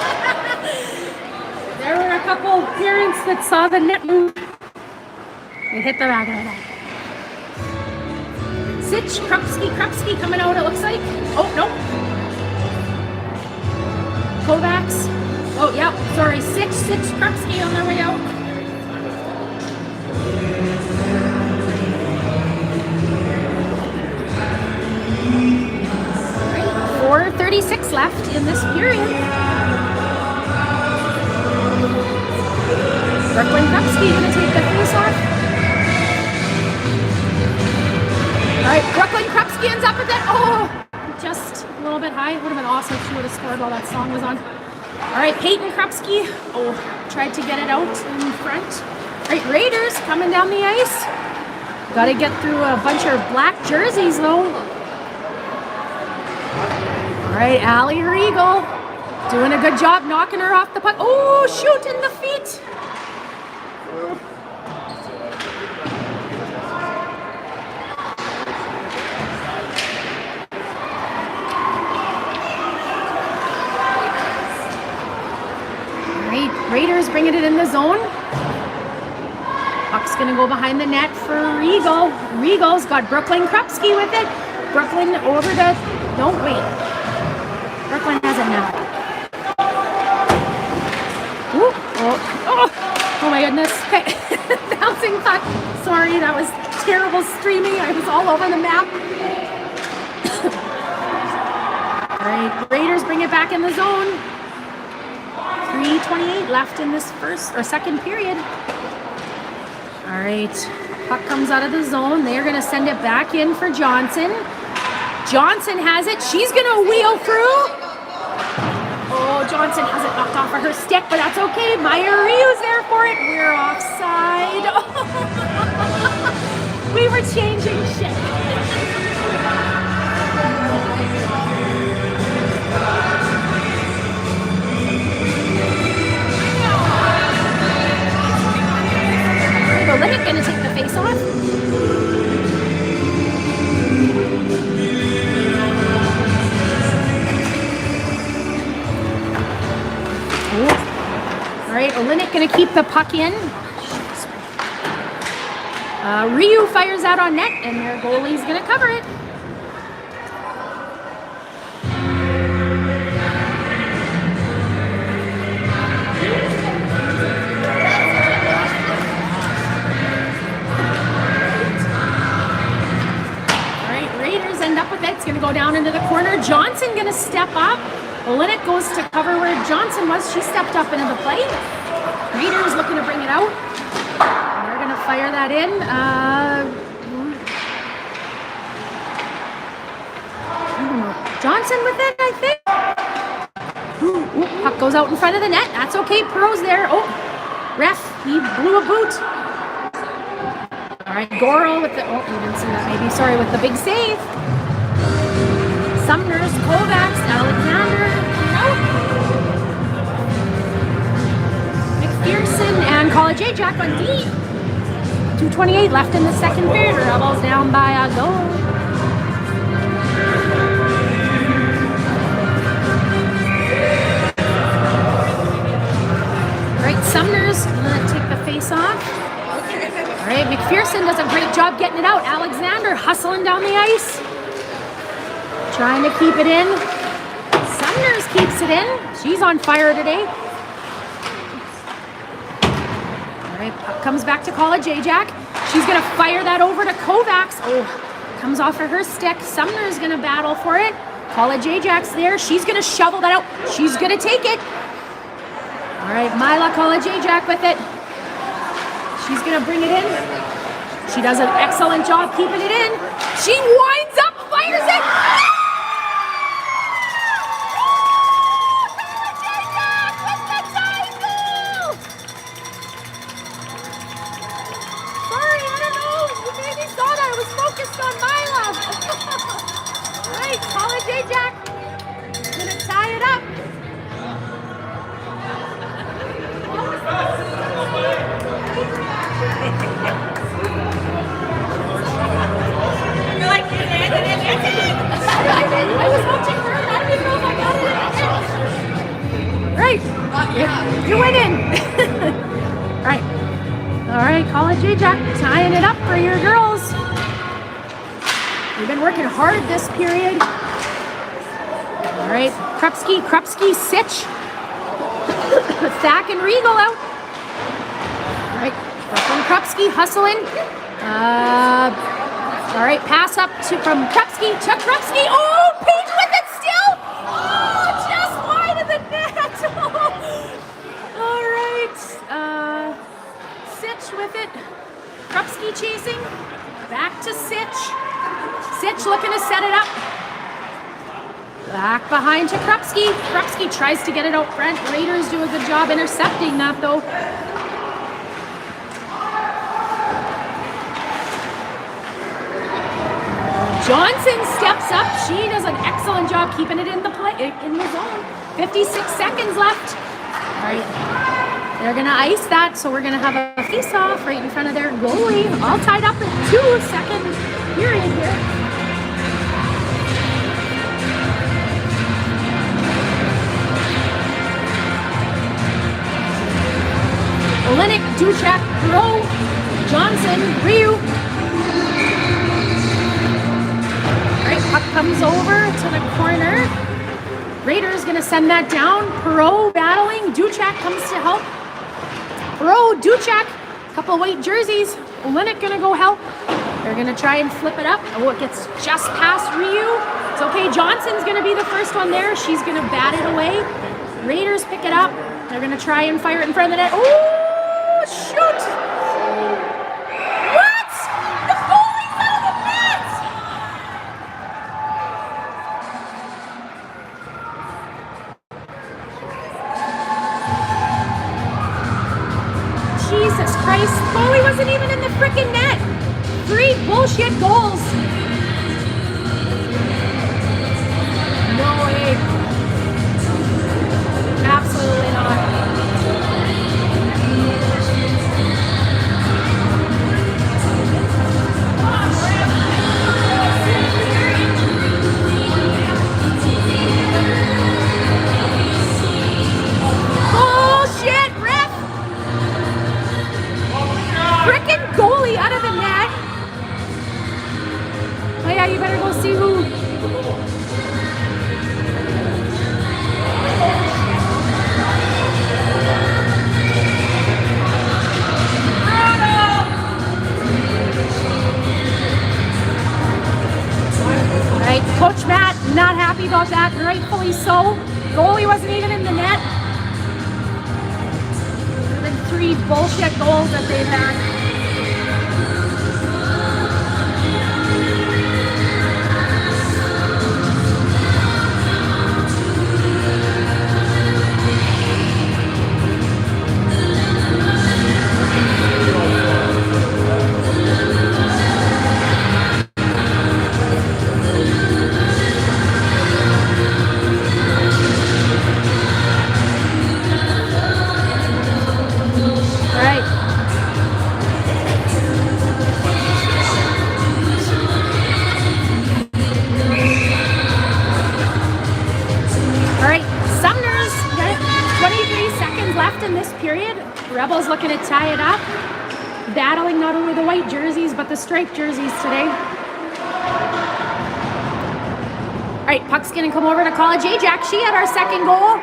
There were a couple parents that saw the net move. They hit the back of the net. Sitch, Krupski coming out, it looks like. Oh, no. Kovacs. Oh, yeah, sorry. Sitch, Krupski on their way out. All right, 4:36 left in this period. Brooklyn Krupski gonna take the face off. All right, Brooklyn Krupski ends up with it. Oh, just a little bit high. It would have been awesome if she would have scored while that song was on. All right, Peyton Krupski. Oh, tried to get it out in front. All right, Raiders coming down the ice. Got to get through a bunch of black jerseys, though. All right, Allie Regal doing a good job knocking her off the puck. Oh, shoot in the feet. Raiders bringing it in the zone. Puck's gonna go behind the net for Regal. Regal's got Brooklyn Krupski with it. Brooklyn over the, no, wait. Brooklyn has it now. Ooh, oh my goodness. Okay. Bouncing puck. Sorry, that was terrible streaming. I was all over the map. All right, Raiders bring it back in the zone. 3:28 left in this second period. All right, puck comes out of the zone. They're gonna send it back in for Johnson. Johnson has it. She's gonna wheel through. Oh, Johnson has it knocked off of her stick, but that's okay. Maya Riu's there for it. We're offside. We were changing shit. Olynyk gonna take the face off. All right, Olynyk gonna keep the puck in. Riu fires out on net, and their goalie's gonna cover it. It's going to go down into the corner. Johnson going to step up. Olynyk goes to cover where Johnson was. She stepped up into the play. Raiders looking to bring it out. They're going to fire that in. Johnson with it, I think. Puck goes out in front of the net. That's okay. Pearl's there. Oh, ref, he blew a boot. All right, Goro with the, oh, you didn't see that maybe. Sorry, with the big save. Sumners, Kovacs, Alexander, McPherson, and College Ajax on D. 2:28 left in the second period. Rebels down by a goal. All right, Sumner's gonna take the face off. All right, McPherson does a great job getting it out. Alexander hustling down the ice. Trying to keep it in. Sumners keeps it in. She's on fire today. All right, puck comes back to College Ajax. She's going to fire that over to Kovacs. Oh, comes off of her stick. Sumner's going to battle for it. College Ajax there. She's going to shovel that out. She's going to take it. All right, Mila College Ajax with it. She's going to bring it in. She does an excellent job keeping it in. She winds up, fires it. On Mila. All right, College Ajax gonna tie it up. You're like, I was watching her. I didn't know if I got it. Right, you're winning. All right, College Ajax tying it up for your girls. We've been working hard this period. All right, Krupski, Sitch. Thack and Regal out. All right, Brooklyn Krupski hustling. All right, pass up from Krupski to Krupski. Oh, Page with it still. Oh, just wide of the net. All right, Sitch with it. Krupski chasing. Back to Sitch. Sitch looking to set it up. Back behind to Krupski. Krupski tries to get it out front. Raiders do a good job intercepting that though. Johnson steps up. She does an excellent job keeping it in the zone. 56 seconds left. All right. They're going to ice that, so we're going to have a face-off right in front of their goalie. All tied up in 2-second period here. Olenek, Duchek, Rowe, Johnson, Ryu. All right, puck comes over to the corner. Raiders going to send that down. Perreault battling. Duchek comes to help. Perreault, Duchek, couple white jerseys. Olenek going to go help. They're going to try and flip it up. Oh, it gets just past Ryu. It's okay. Johnson's going to be the first one there. She's going to bat it away. Raiders pick it up. They're going to try and fire it in front of the net. Oh, shoot! What? The goalie's out of the net! Jesus Christ, goalie wasn't even in the frickin' net. 3 bullshit goals. No way. Absolutely not. Bullshit, ref! Frickin' goalie out of the net. Oh yeah, you better go see who. Alright, Coach Matt, not happy about that, rightfully so. Goalie wasn't even in the net. The 3 bullshit goals that they've had. Rebels looking to tie it up. Battling not only the white jerseys, but the striped jerseys today. All right, puck's gonna come over to College Ajax. She had our second goal.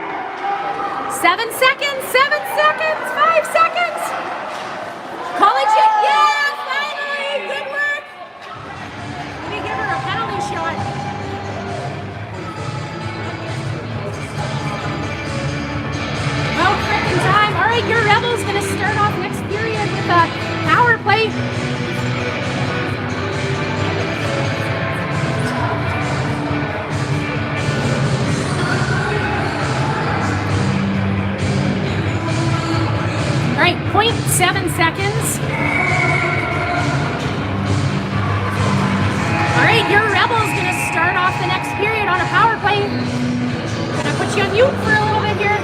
7 seconds, 7 seconds, 5 seconds. College Ajax, yeah, finally, good work. Let me give her a penalty shot. Well, frickin' time. All right, your Rebels gonna start off next period with a power play. All right, 0.7 seconds. All right, your Rebels gonna start off the next period on a power play. Gonna put you on mute for a little bit here.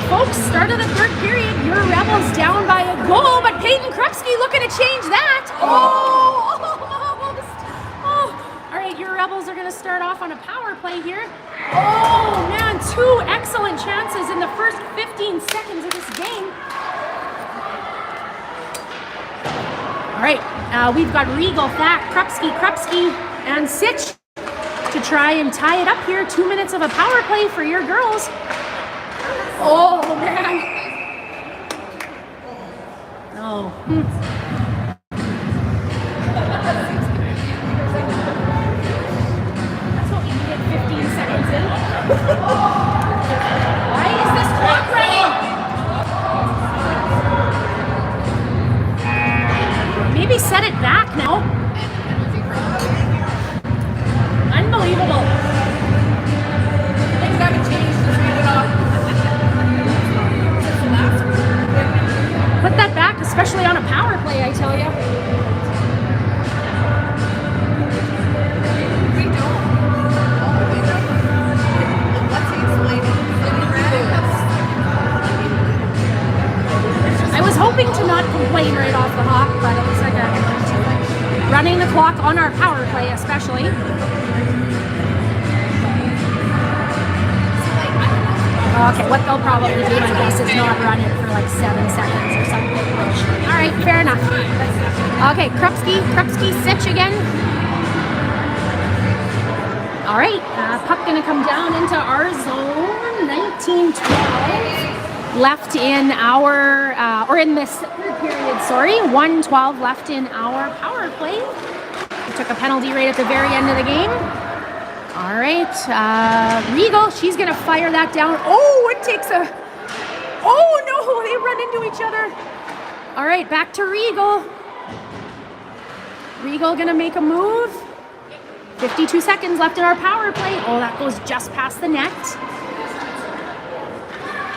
folks, start of the third period. Your Rebels down by a goal, but Peyton Krupski looking to change that. Oh, almost. Oh, all right, your Rebels are going to start off on a power play here. Oh, man, 2 excellent chances in the first 15 seconds of this game. All right, we've got Regal, Thack, Krupski, and Sitch to try and tie it up here. 2 minutes of a power play for your girls. Oh, man. Oh. That's what we needed 15 seconds in. Why is this clock running? Maybe set it back now. Unbelievable. Things haven't changed. Just read it off. Put that back, especially on a power play, I tell you. I was hoping to not complain right off the hop, but it was like running the clock on our power play, especially. Okay, what they'll probably do, I guess, is not run it for like 7 seconds or something. All right, fair enough. Okay, Krupski, Sitch again. All right, puck gonna come down into our zone. 19-12 left in our, or in this third period, sorry. 1:12 left in our power play. We took a penalty right at the very end of the game. All right, Regal, she's gonna fire that down. Oh, it takes a, oh no, they run into each other. All right, back to Regal. Regal gonna make a move. 52 seconds left in our power play. Oh, that goes just past the net.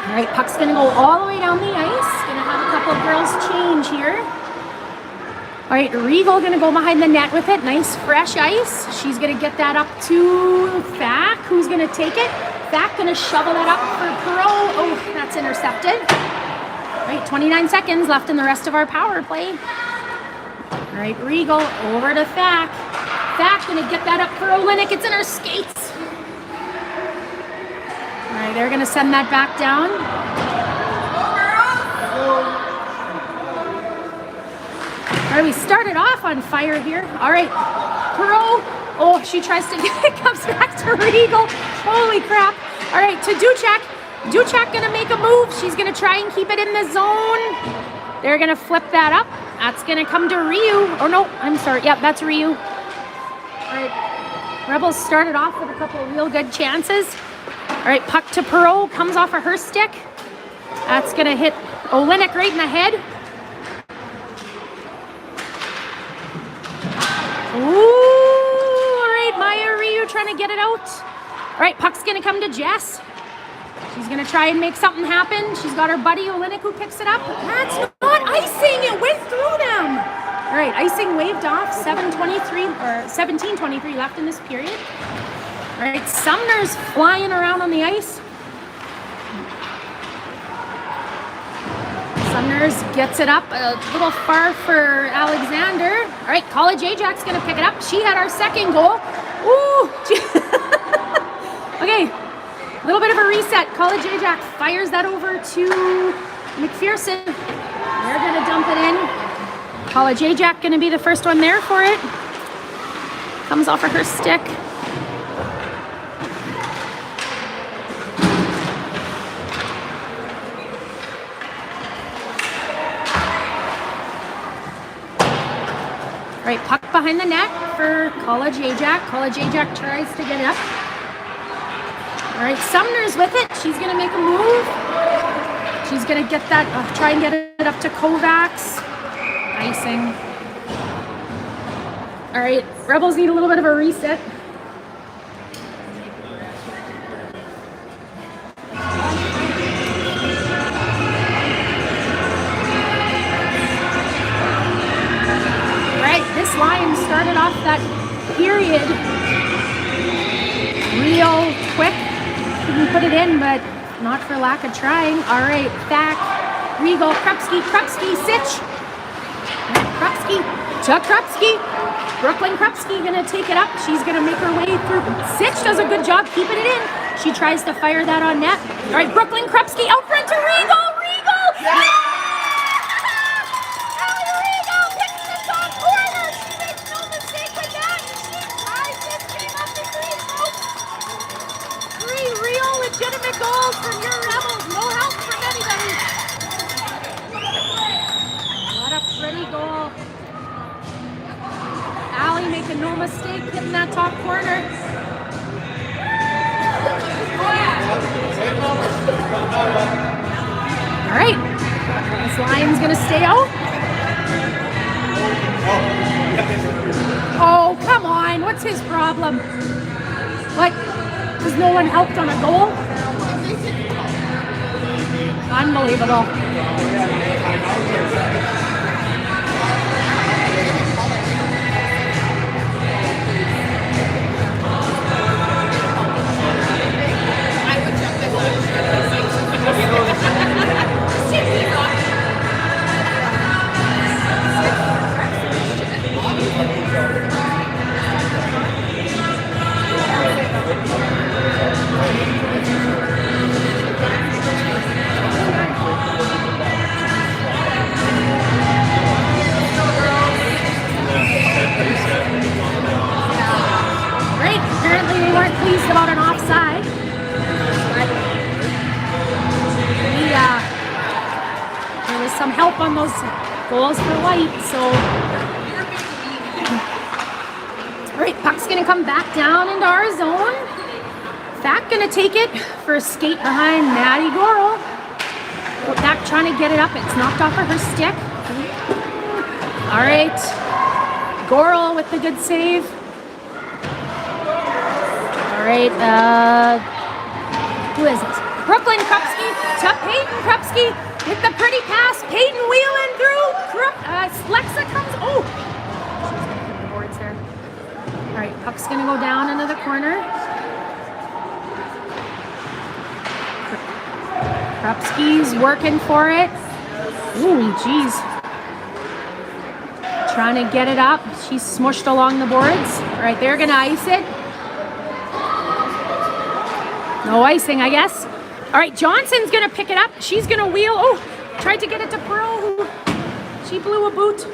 All right, puck's gonna go all the way down the ice. Gonna have a couple of girls change here. All right, Regal gonna go behind the net with it. Nice fresh ice. She's gonna get that up to Thack, who's gonna take it. Thack gonna shovel it up for Perreault. Oh, that's intercepted. All right, 29 seconds left in the rest of our power play. All right, Regal over to Thack. Thack gonna get that up for Olenek. It's in her skates. All right, they're gonna send that back down. All right, we started off on fire here. All right, Perreault. Oh, she tries to get it, comes back to Regal. Holy crap. All right, to Duchek. Duchek gonna make a move. She's gonna try and keep it in the zone. They're gonna flip that up. That's gonna come to Ryu. Oh no, I'm sorry. Yep, that's Ryu. All right, Rebels started off with a couple of real good chances. All right, puck to Perreault, comes off of her stick. That's gonna hit Olenek right in the head. Ooh, all right, Maya Ryu trying to get it out. All right, puck's gonna come to Jess. She's gonna try and make something happen. She's got her buddy Olenek who picks it up. That's not icing, it went through them. All right, icing waved off, 17:23 left in this period. All right, Sumner's flying around on the ice. Sumners gets it up a little far for Alexander. All right, College Ajax gonna pick it up. She had our second goal. Ooh, okay, a little bit of a reset. College Ajax fires that over to McPherson. They're gonna dump it in. College Ajax gonna be the first one there for it. Comes off of her stick. All right, puck behind the net for College Ajax. College Ajax tries to get it up. All right, Sumner's with it. She's gonna make a move. She's gonna get that, try and get it up to Kovacs. Icing. All right, Rebels need a little bit of a reset. This line started off that period real quick. Couldn't put it in, but not not for lack of trying. All right, back. Regal, Krupski, Sitch. Krupski to Krupski. Brooklyn Krupski gonna take it up. She's gonna make her way through. Sitch does a good job keeping it in. She tries to fire that on net. All right, Brooklyn Krupski out front to Regal. Yeah! Allie Regal picks the top corner. She makes no mistake with that. She ties this game up to 3, folks. 3 real legitimate goals from your Rebels. No help from anybody. What a pretty goal. Allie making no mistake, hitting that top corner. All right, this line's gonna stay out. Oh, come on, what's his problem? What, has no one helped on a goal? Unbelievable. Great. Apparently they weren't pleased about an offside. But there was some help on those goals for White, so. All right, puck's gonna come back down into our zone. Fack gonna take it for a skate behind Maddie Goral. Fack trying to get it up. It's knocked off of her stick. All right, Goral with the good save. All right, who is this? Brooklyn Krupski to Peyton Krupski with the pretty pass. Peyton wheeling through. Lexa comes. Oh, she's gonna hit the boards there. All right, puck's gonna go down into the corner. Krupski's working for it. Ooh, geez. Trying to get it up. She's smushed along the boards. All right, they're gonna ice it. No icing, I guess. All right, Johnson's gonna pick it up. She's gonna wheel. Oh, tried to get it to Pearl. She blew a boot.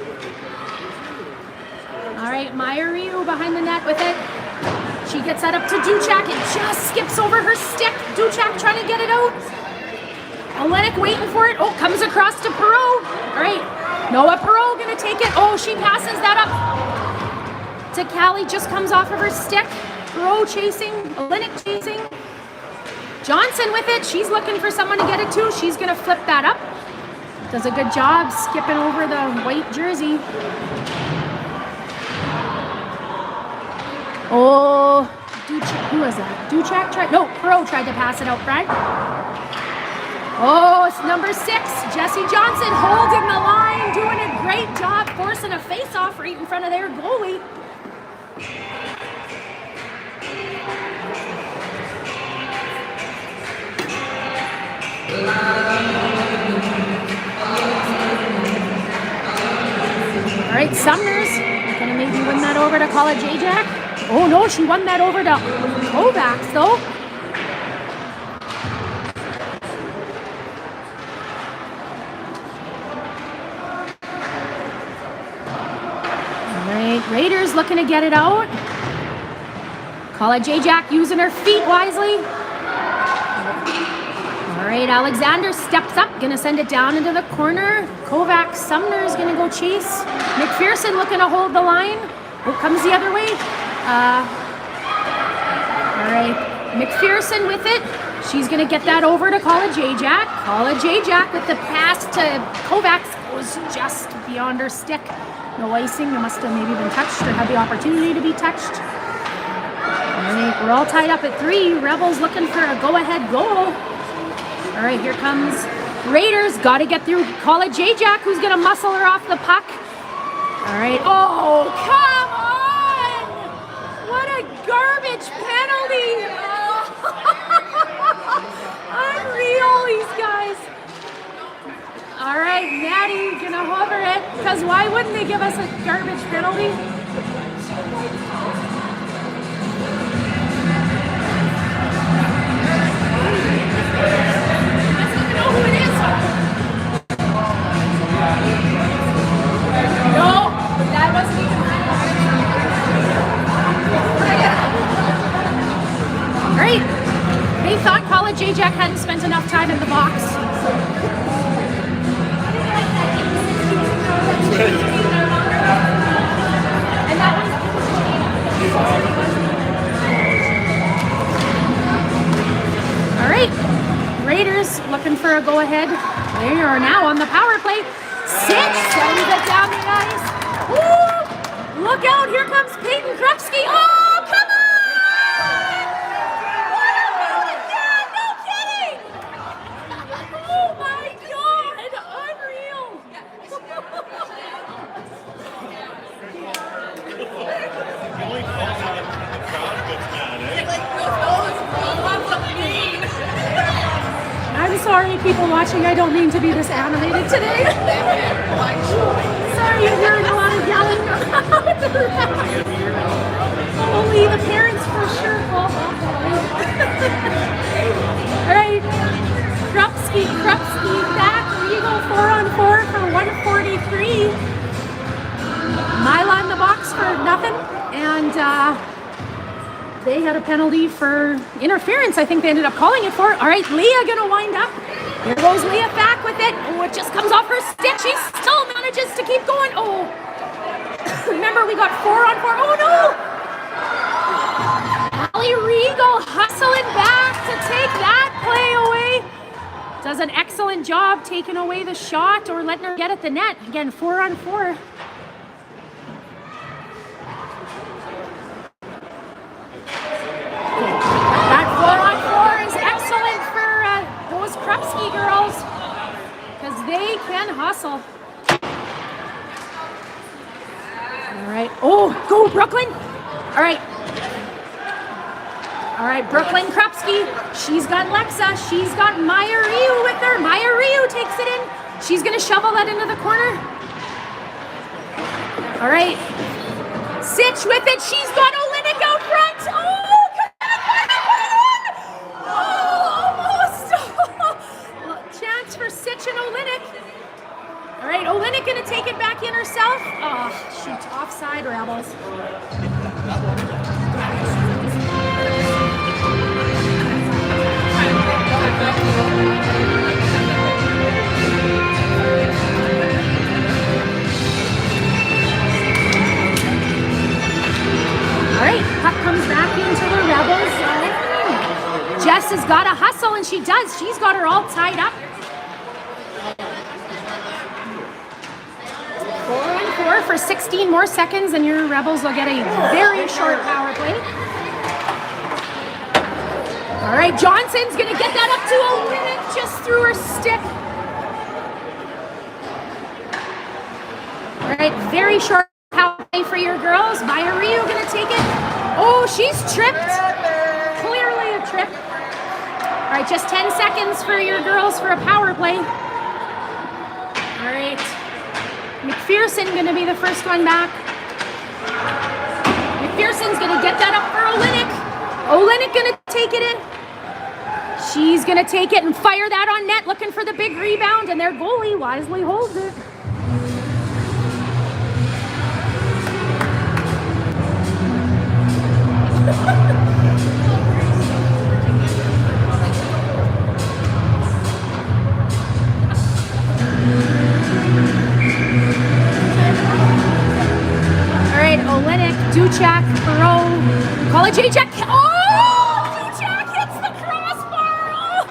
All right, Myriu behind the net with it. She gets that up to Duchak. It just skips over her stick. Duchak trying to get it out. Olenek waiting for it. Oh, comes across to Perot. All right, Noah Perot gonna take it. Oh, she passes that up to Callie. Just comes off of her stick. Perot chasing. Olenek chasing. Johnson with it. She's looking for someone to get it to. She's gonna flip that up. Does a good job skipping over the white jersey. Oh, Duchak, who was that? Duchak tried, no, Perot tried to pass it out front. Oh, it's number 6, Jessie Johnson holding the line, doing a great job, forcing a face-off right in front of their goalie. All right, Sumner's gonna maybe win that over to College Ajax. Oh no, she won that over to Kovacs though. All right, Raiders looking to get it out. College Ajax using her feet wisely. All right, Alexander steps up, gonna send it down into the corner. Kovacs, Sumner's gonna go chase. McPherson looking to hold the line. Oh, comes the other way. All right, McPherson with it. She's gonna get that over to College Ajax. College Ajax with the pass to Kovacs was just beyond her stick. No icing, it must have maybe been touched or had the opportunity to be touched. All right, we're all tied up at 3. Rebels looking for a go-ahead goal. All right, here comes Raiders. Got to get through College Ajax, who's going to muscle her off the puck. All right. Oh, come on! What a garbage penalty! Oh. Unreal. Maddie gonna hover it, because why wouldn't they give us a garbage penalty? Let's even know who it is. No, that wasn't even Great. They thought College Ajax hadn't spent enough time in the box. And that was all right. Raiders looking for a go-ahead. They are now on the power play. Sitch sends it down the ice. Woo! Look out! Here comes Peyton Krupski. Oh, come on! I'm sorry, people watching. I don't mean to be this animated today. Sorry, you're hearing a lot of yelling. Only the parents for sure fall off. All right, Krupski back. Regal 4-on-4 for 143. Mila in the box for nothing, and they had a penalty for interference. I think they ended up calling it for. All right, Leah gonna wind up. Here goes Leah back with it. Oh, it just comes off her stick. She still manages to keep going. Oh, remember we got 4-on-4. Oh no! Allie Regal hustling back to take that play away. Does an excellent job taking away the shot or letting her get at the net. Again, 4-on-4. That 4-on-4 is excellent for those Krupski girls because they can hustle. All right. Oh, go Brooklyn. All right. All right, Brooklyn Krupski. She's got Lexa. She's got Maya Ryu with her. Maya Ryu takes it in. She's going to shovel that into the corner. All right. Sitch with it. She's got Olynyk out front. Oh, almost. Chance for Sitch and Olynyk. All right, Olynyk going to take it back in herself. Oh, shoot, offside, Rebels. All right, puck comes back into the Rebels. Jess has got to hustle, and she does. She's got her all tied up. 4-on-4 for 16 more seconds, and your Rebels will get a very short power play. All right, Johnson's going to get that up to Olynyk just through her stick. All right, very short power play for your girls. Maya Ryu going to take it. Oh, she's tripped. Clearly a trip. All right, just 10 seconds for your girls for a power play. All right. McPherson going to be the first one back. McPherson's going to get that up for Olynyk. Olynyk going to take it in. She's going to take it and fire that on net, looking for the big rebound, and their goalie wisely holds it. All right, Olynyk, Duchek, Perot, College Ajax. Oh, Duchek hits the crossbar.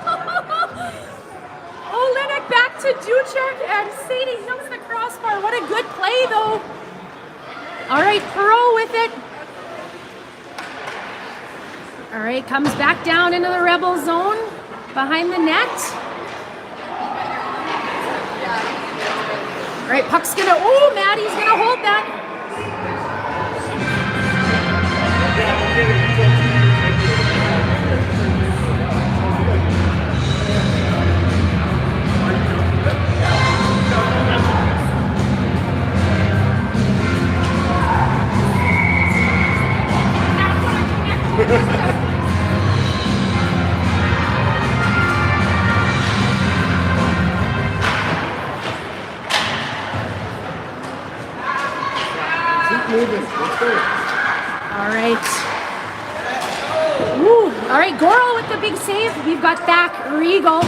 Oh. Olynyk back to Duchek, and Sadie hits the crossbar. What a good play, though. All right, Perot with it. All right, comes back down into the Rebel zone behind the net. All right, puck's gonna, oh, Maddie's gonna hold that. moving. Let's go. All right. Ooh. All right, Goral with the big save. We've got Thack, Regal,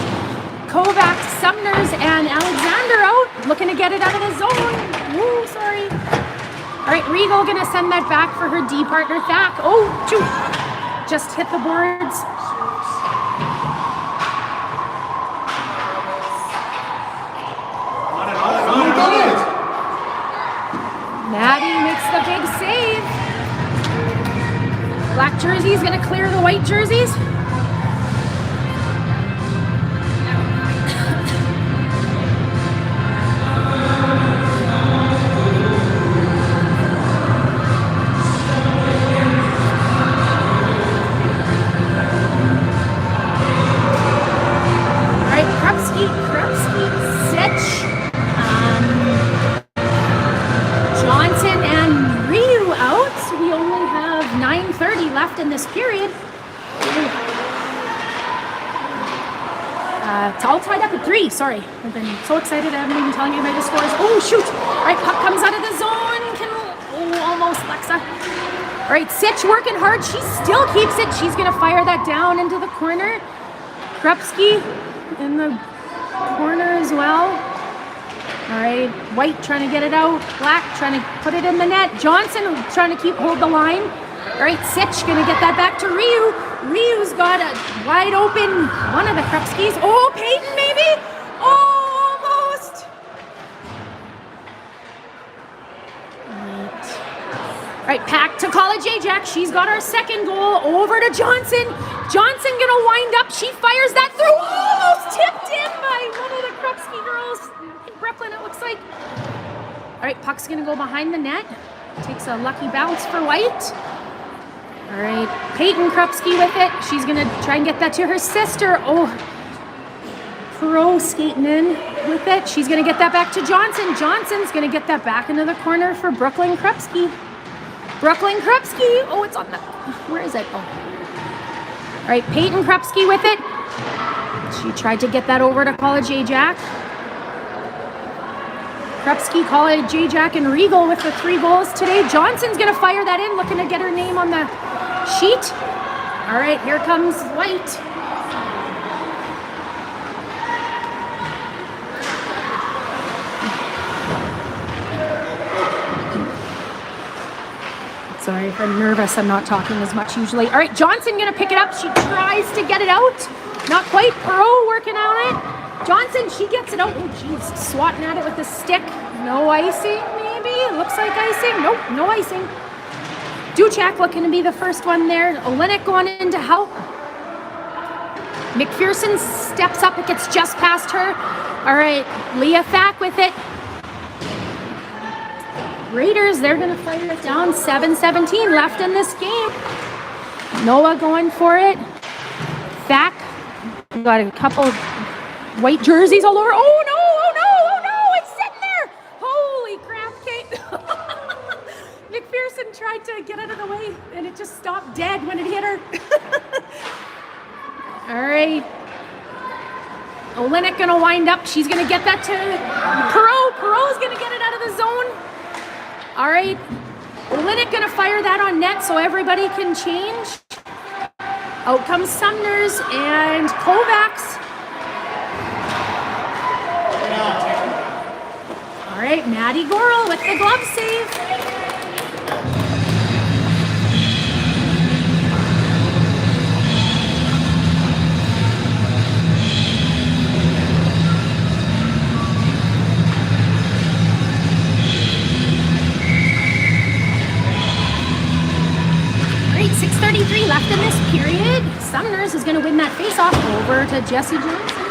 Kovacs, Sumners, and Alexander out. Looking to get it out of the zone. Ooh, sorry. All right, Regal gonna send that back for her D partner, Thack. Oh, shoot. Just hit the boards. Maddie makes the big save. Black jersey's gonna clear the white jerseys. In this period. It's all tied up at 3. Sorry, I've been so excited I haven't even telling you the scores. Oh shoot! All right, puck comes out of the zone. Almost Lexa. All right, Sitch working hard. She still keeps it. She's gonna fire that down into the corner. Krupski in the corner as well. All right, White trying to get it out. Black trying to put it in the net. Johnson trying to hold the line. All right, Sitch gonna get that back to Ryu. Ryu's got a wide open one of the Krupskis. Oh, Peyton maybe? Oh, almost. All right, Pack to College Ajax. She's got our second goal. Over to Johnson. Johnson gonna wind up. She fires that through. Almost tipped in by one of the Krupski girls in Brooklyn, it looks like. All right, puck's gonna go behind the net. Takes a lucky bounce for White. All right, Peyton Krupski with it. She's gonna try and get that to her sister. Oh, Pro skating in with it. She's gonna get that back to Johnson. Johnson's gonna get that back into the corner for Brooklyn Krupski. Brooklyn Krupski. Oh, it's on the, where is it? Oh. All right, Peyton Krupski with it. She tried to get that over to College Ajax. Krupski, College Ajax, and Regal with the 3 goals today. Johnson's gonna fire that in, looking to get her name on the sheet. All right, here comes White. Sorry if I'm nervous, I'm not talking as much usually. All right, Johnson gonna pick it up. She tries to get it out. Not quite. Perot working on it. Johnson, she gets it out. Oh, jeez, swatting at it with the stick. No icing, maybe? Looks like icing. Nope, no icing. Duchek looking to be the first one there. Olenek going in to help. McPherson steps up. It gets just past her. All right, Leah Thack with it. Raiders, they're going to fire it down. 7:17 left in this game. Noah going for it. Thack. Got a couple white jerseys all over. Oh no, oh no, oh no, it's sitting there. Holy crap, Kate. McPherson tried to get out of the way and it just stopped dead when it hit her. All right. Olenek gonna wind up. She's gonna get that to Perot. Perot's gonna get it out of the zone. All right. Olenek gonna fire that on net so everybody can change. Out comes Sumners and Kovacs. All right, Maddie Goral with the glove save. Great, 6:33 left in this period. Sumners is going to win that face-off over to Jesse Johnson.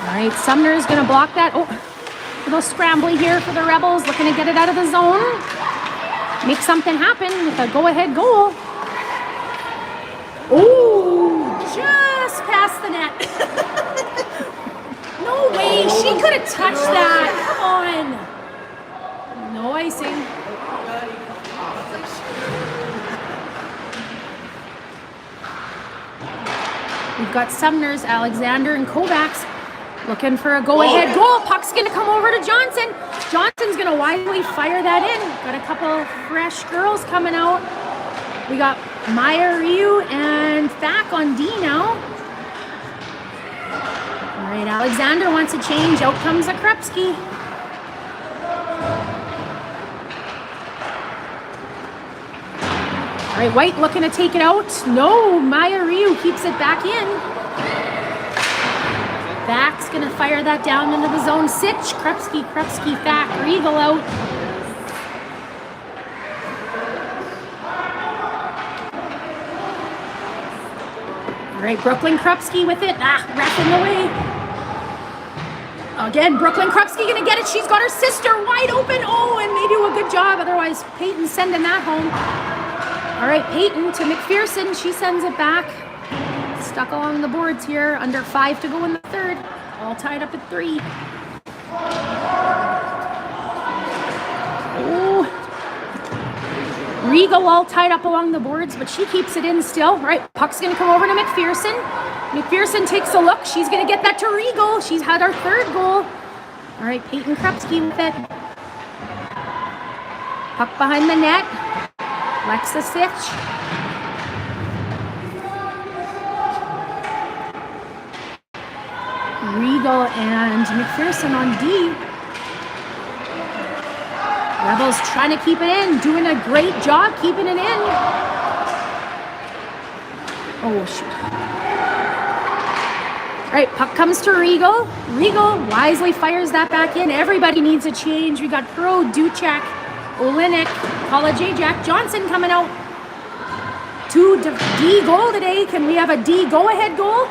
All right, Sumner's going to block that. Oh, a little scrambly here for the Rebels, looking to get it out of the zone. Make something happen with a go-ahead goal. Oh, just past the net. No way, she could have touched that. Come on. No icing. We've got Sumners, Alexander, and Kovacs looking for a go-ahead goal. Puck's going to come over to Johnson. Johnson's gonna wisely fire that in. Got a couple fresh girls coming out. We got Maya Ryu and Thak on D now. All right, Alexander wants a change. Out comes a Krupski. All right, White looking to take it out. No, Maya Ryu keeps it back in. Thak's gonna fire that down into the zone. Sitch, Krupski, Thak, Regal out. All right, Brooklyn Krupski with it. Ref in the way. Again, Brooklyn Krupski gonna get it. She's got her sister wide open. Oh, and they do a good job. Otherwise, Peyton sending that home. All right, Peyton to McPherson. She sends it back. Stuck along the boards here. Under 5 to go in the third. All tied up at 3. Oh. Regal all tied up along the boards, but she keeps it in still. All right, puck's going to come over to McPherson. McPherson takes a look. She's going to get that to Regal. She's had her 3rd goal. All right, Peyton Krupski with it. Puck behind the net. Lexa Sitch. Regal and McPherson on D. Rebels trying to keep it in, doing a great job keeping it in. Oh, shoot. All right, puck comes to Regal. Regal wisely fires that back in. Everybody needs a change. We got Pro, Duchek, Olenek, College Ajax, Johnson coming out. 2 D goal today. Can we have a D go-ahead goal?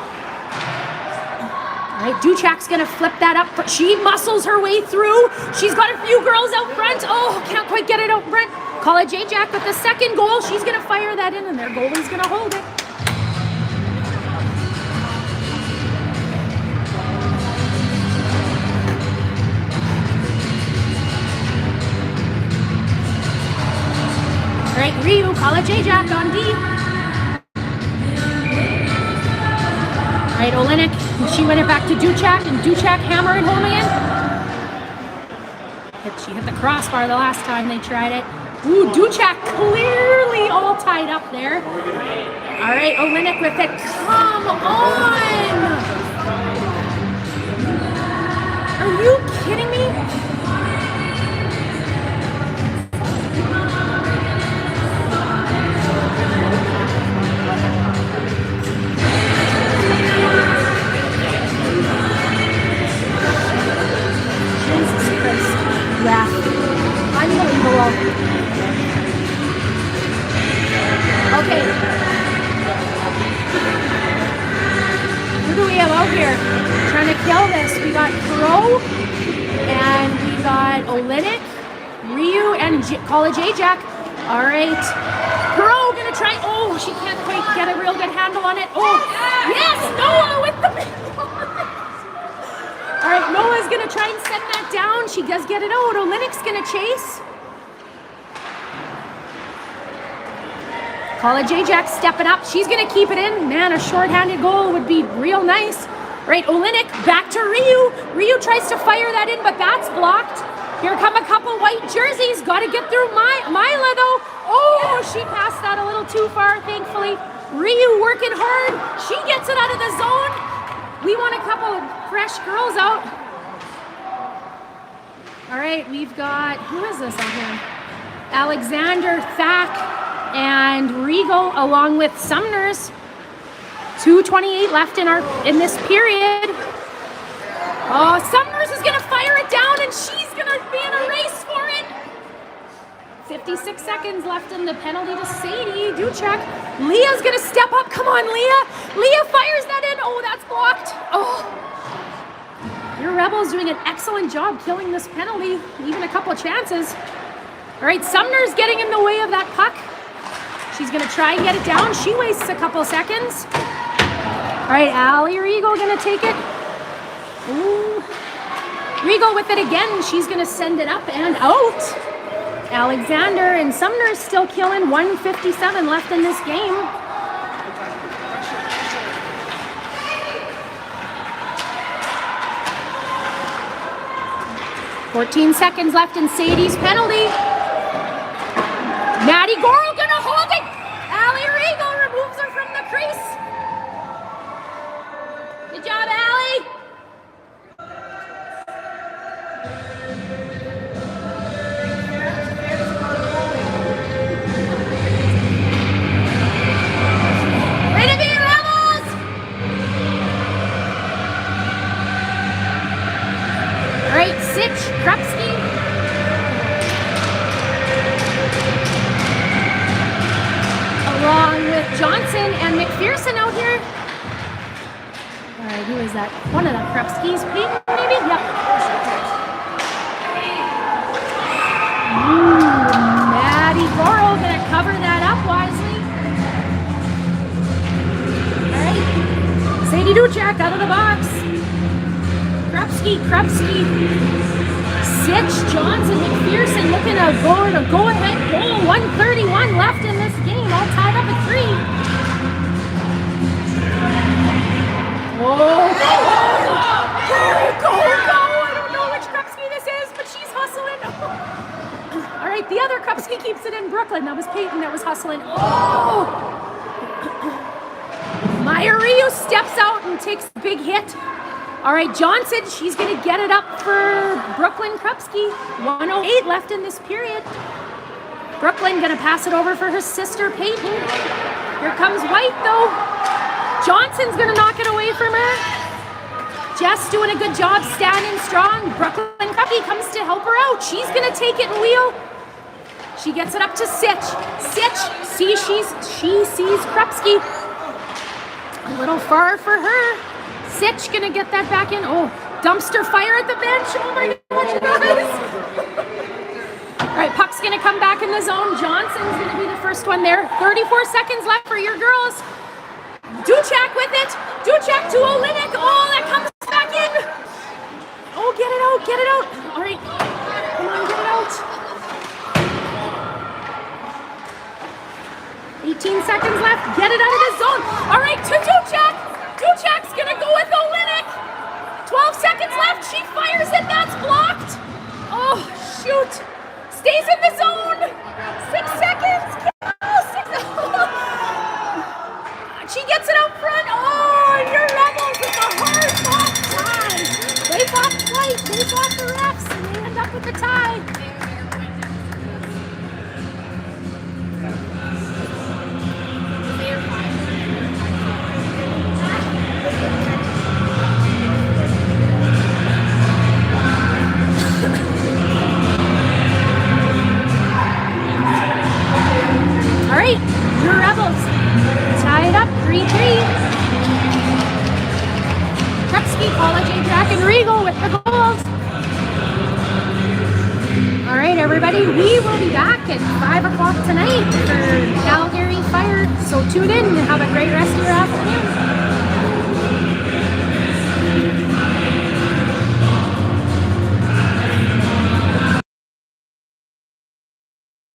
All right, Duchek's gonna flip that up. She muscles her way through. She's got a few girls out front. Oh, can't quite get it out front. College Ajax with the 2nd goal. She's gonna fire that in, and their goalie's gonna hold it. All right, Ryu, College Ajax on D. All right, Olenek, she went it back to Duchek, and Duchek hammering home again. She hit the crossbar the last time they tried it. Ooh, Duchek clearly all tied up there. All right, Olenek with it. Come on! Are you kidding me? Yeah, unbelievable. Okay. Who do we have out here? Trying to kill this. We got Crow, and we got Olenek, Ryu, and College Ajax. All right. Crow gonna try. Oh, she can't quite get a real good handle on it. Oh, yes, Noah with the. All right, Noah's gonna try and send that down. She does get it out. Olenek's gonna chase. College Ajax stepping up. She's gonna keep it in. Man, a shorthanded goal would be real nice. Right, Olenek back to Ryu. Ryu tries to fire that in, but that's blocked. Here come a couple white jerseys. Got to get through Mila though. Oh, she passed that a little too far, thankfully. Ryu working hard. She gets it out of the zone. We want a couple fresh girls out. All right, we've got, who is this out here? Alexander, Thak, and Regal, along with Sumners. 2:28 left in this period. Oh, Sumners is gonna fire it down, and she's gonna be in a race for it. 56 seconds left in the penalty to Sadie Duchek. Leah's gonna step up. Come on, Leah. Leah fires that in. Oh, that's blocked. Oh. Your Rebels doing an excellent job killing this penalty. Even a couple of chances. All right, Sumner's getting in the way of that puck. She's gonna try and get it down. She wastes a couple seconds. All right, Allie Regal gonna take it. Ooh. Regal with it again. She's gonna send it up and out. Alexander and Sumner still killing. 1:57 left in this game. 14 seconds left in Sadie's penalty. Maddie Goro gonna hold it. Allie Regal removes her from the crease. Good job, Allie. Way to be Rebels! All right, Sitch, Krupski. Along with Johnson and McPherson out here. All right, who is that? One of the Krupskis, Peyton, maybe? Yep. Maddie Goro gonna cover that up wisely. All right, Sadie Duchak out of the box. Krupski, Sitch, Johnson, McPherson looking to go ahead goal. 1:31 left in this game, all tied up at 3. Whoa! Go! I don't know which Krupski this is, but she's hustling. All right, the other Krupski keeps it in Brooklyn. That was Peyton that was hustling. Oh! Maya Ryu steps out and takes a big hit. All right, Johnson, she's going to get it up for Brooklyn Krupski. 1:08 left in this period. Brooklyn going to pass it over for her sister, Peyton. Here comes White, though. Johnson's going to knock it away from her. Jess doing a good job standing strong. Brooklyn Krupski comes to help her out. She's going to take it and wheel. She gets it up to Sitch. She sees Krupski. A little far for her. Sitch gonna get that back in. Oh, dumpster fire at the bench. Oh my gosh, guys. All right, puck's gonna come back in the zone. Johnson's gonna be the first one there. 34 seconds left for your girls. Duchak with it. Duchak to Olinik. Oh, that comes back in. Oh, get it out. All right, come on, get it out. 18 seconds left. Get it out of the zone. All right, to Duchak. Duchak's gonna go with Olinik. 12 seconds left. She fires it. That's blocked. Oh, shoot. Stays in the zone. 6 seconds. Oh, 6. She gets it out front. Oh, your Rebels with a hard-fought tie. They fought twice. They fought the refs, and they end up with the tie. All right, your Rebels tie it up 3-3. Krupski, College, Jack, and Regal with the goals. All right, everybody, we will be back at 5 o'clock tonight for Calgary Fire. So tune in and have a great rest of your afternoon.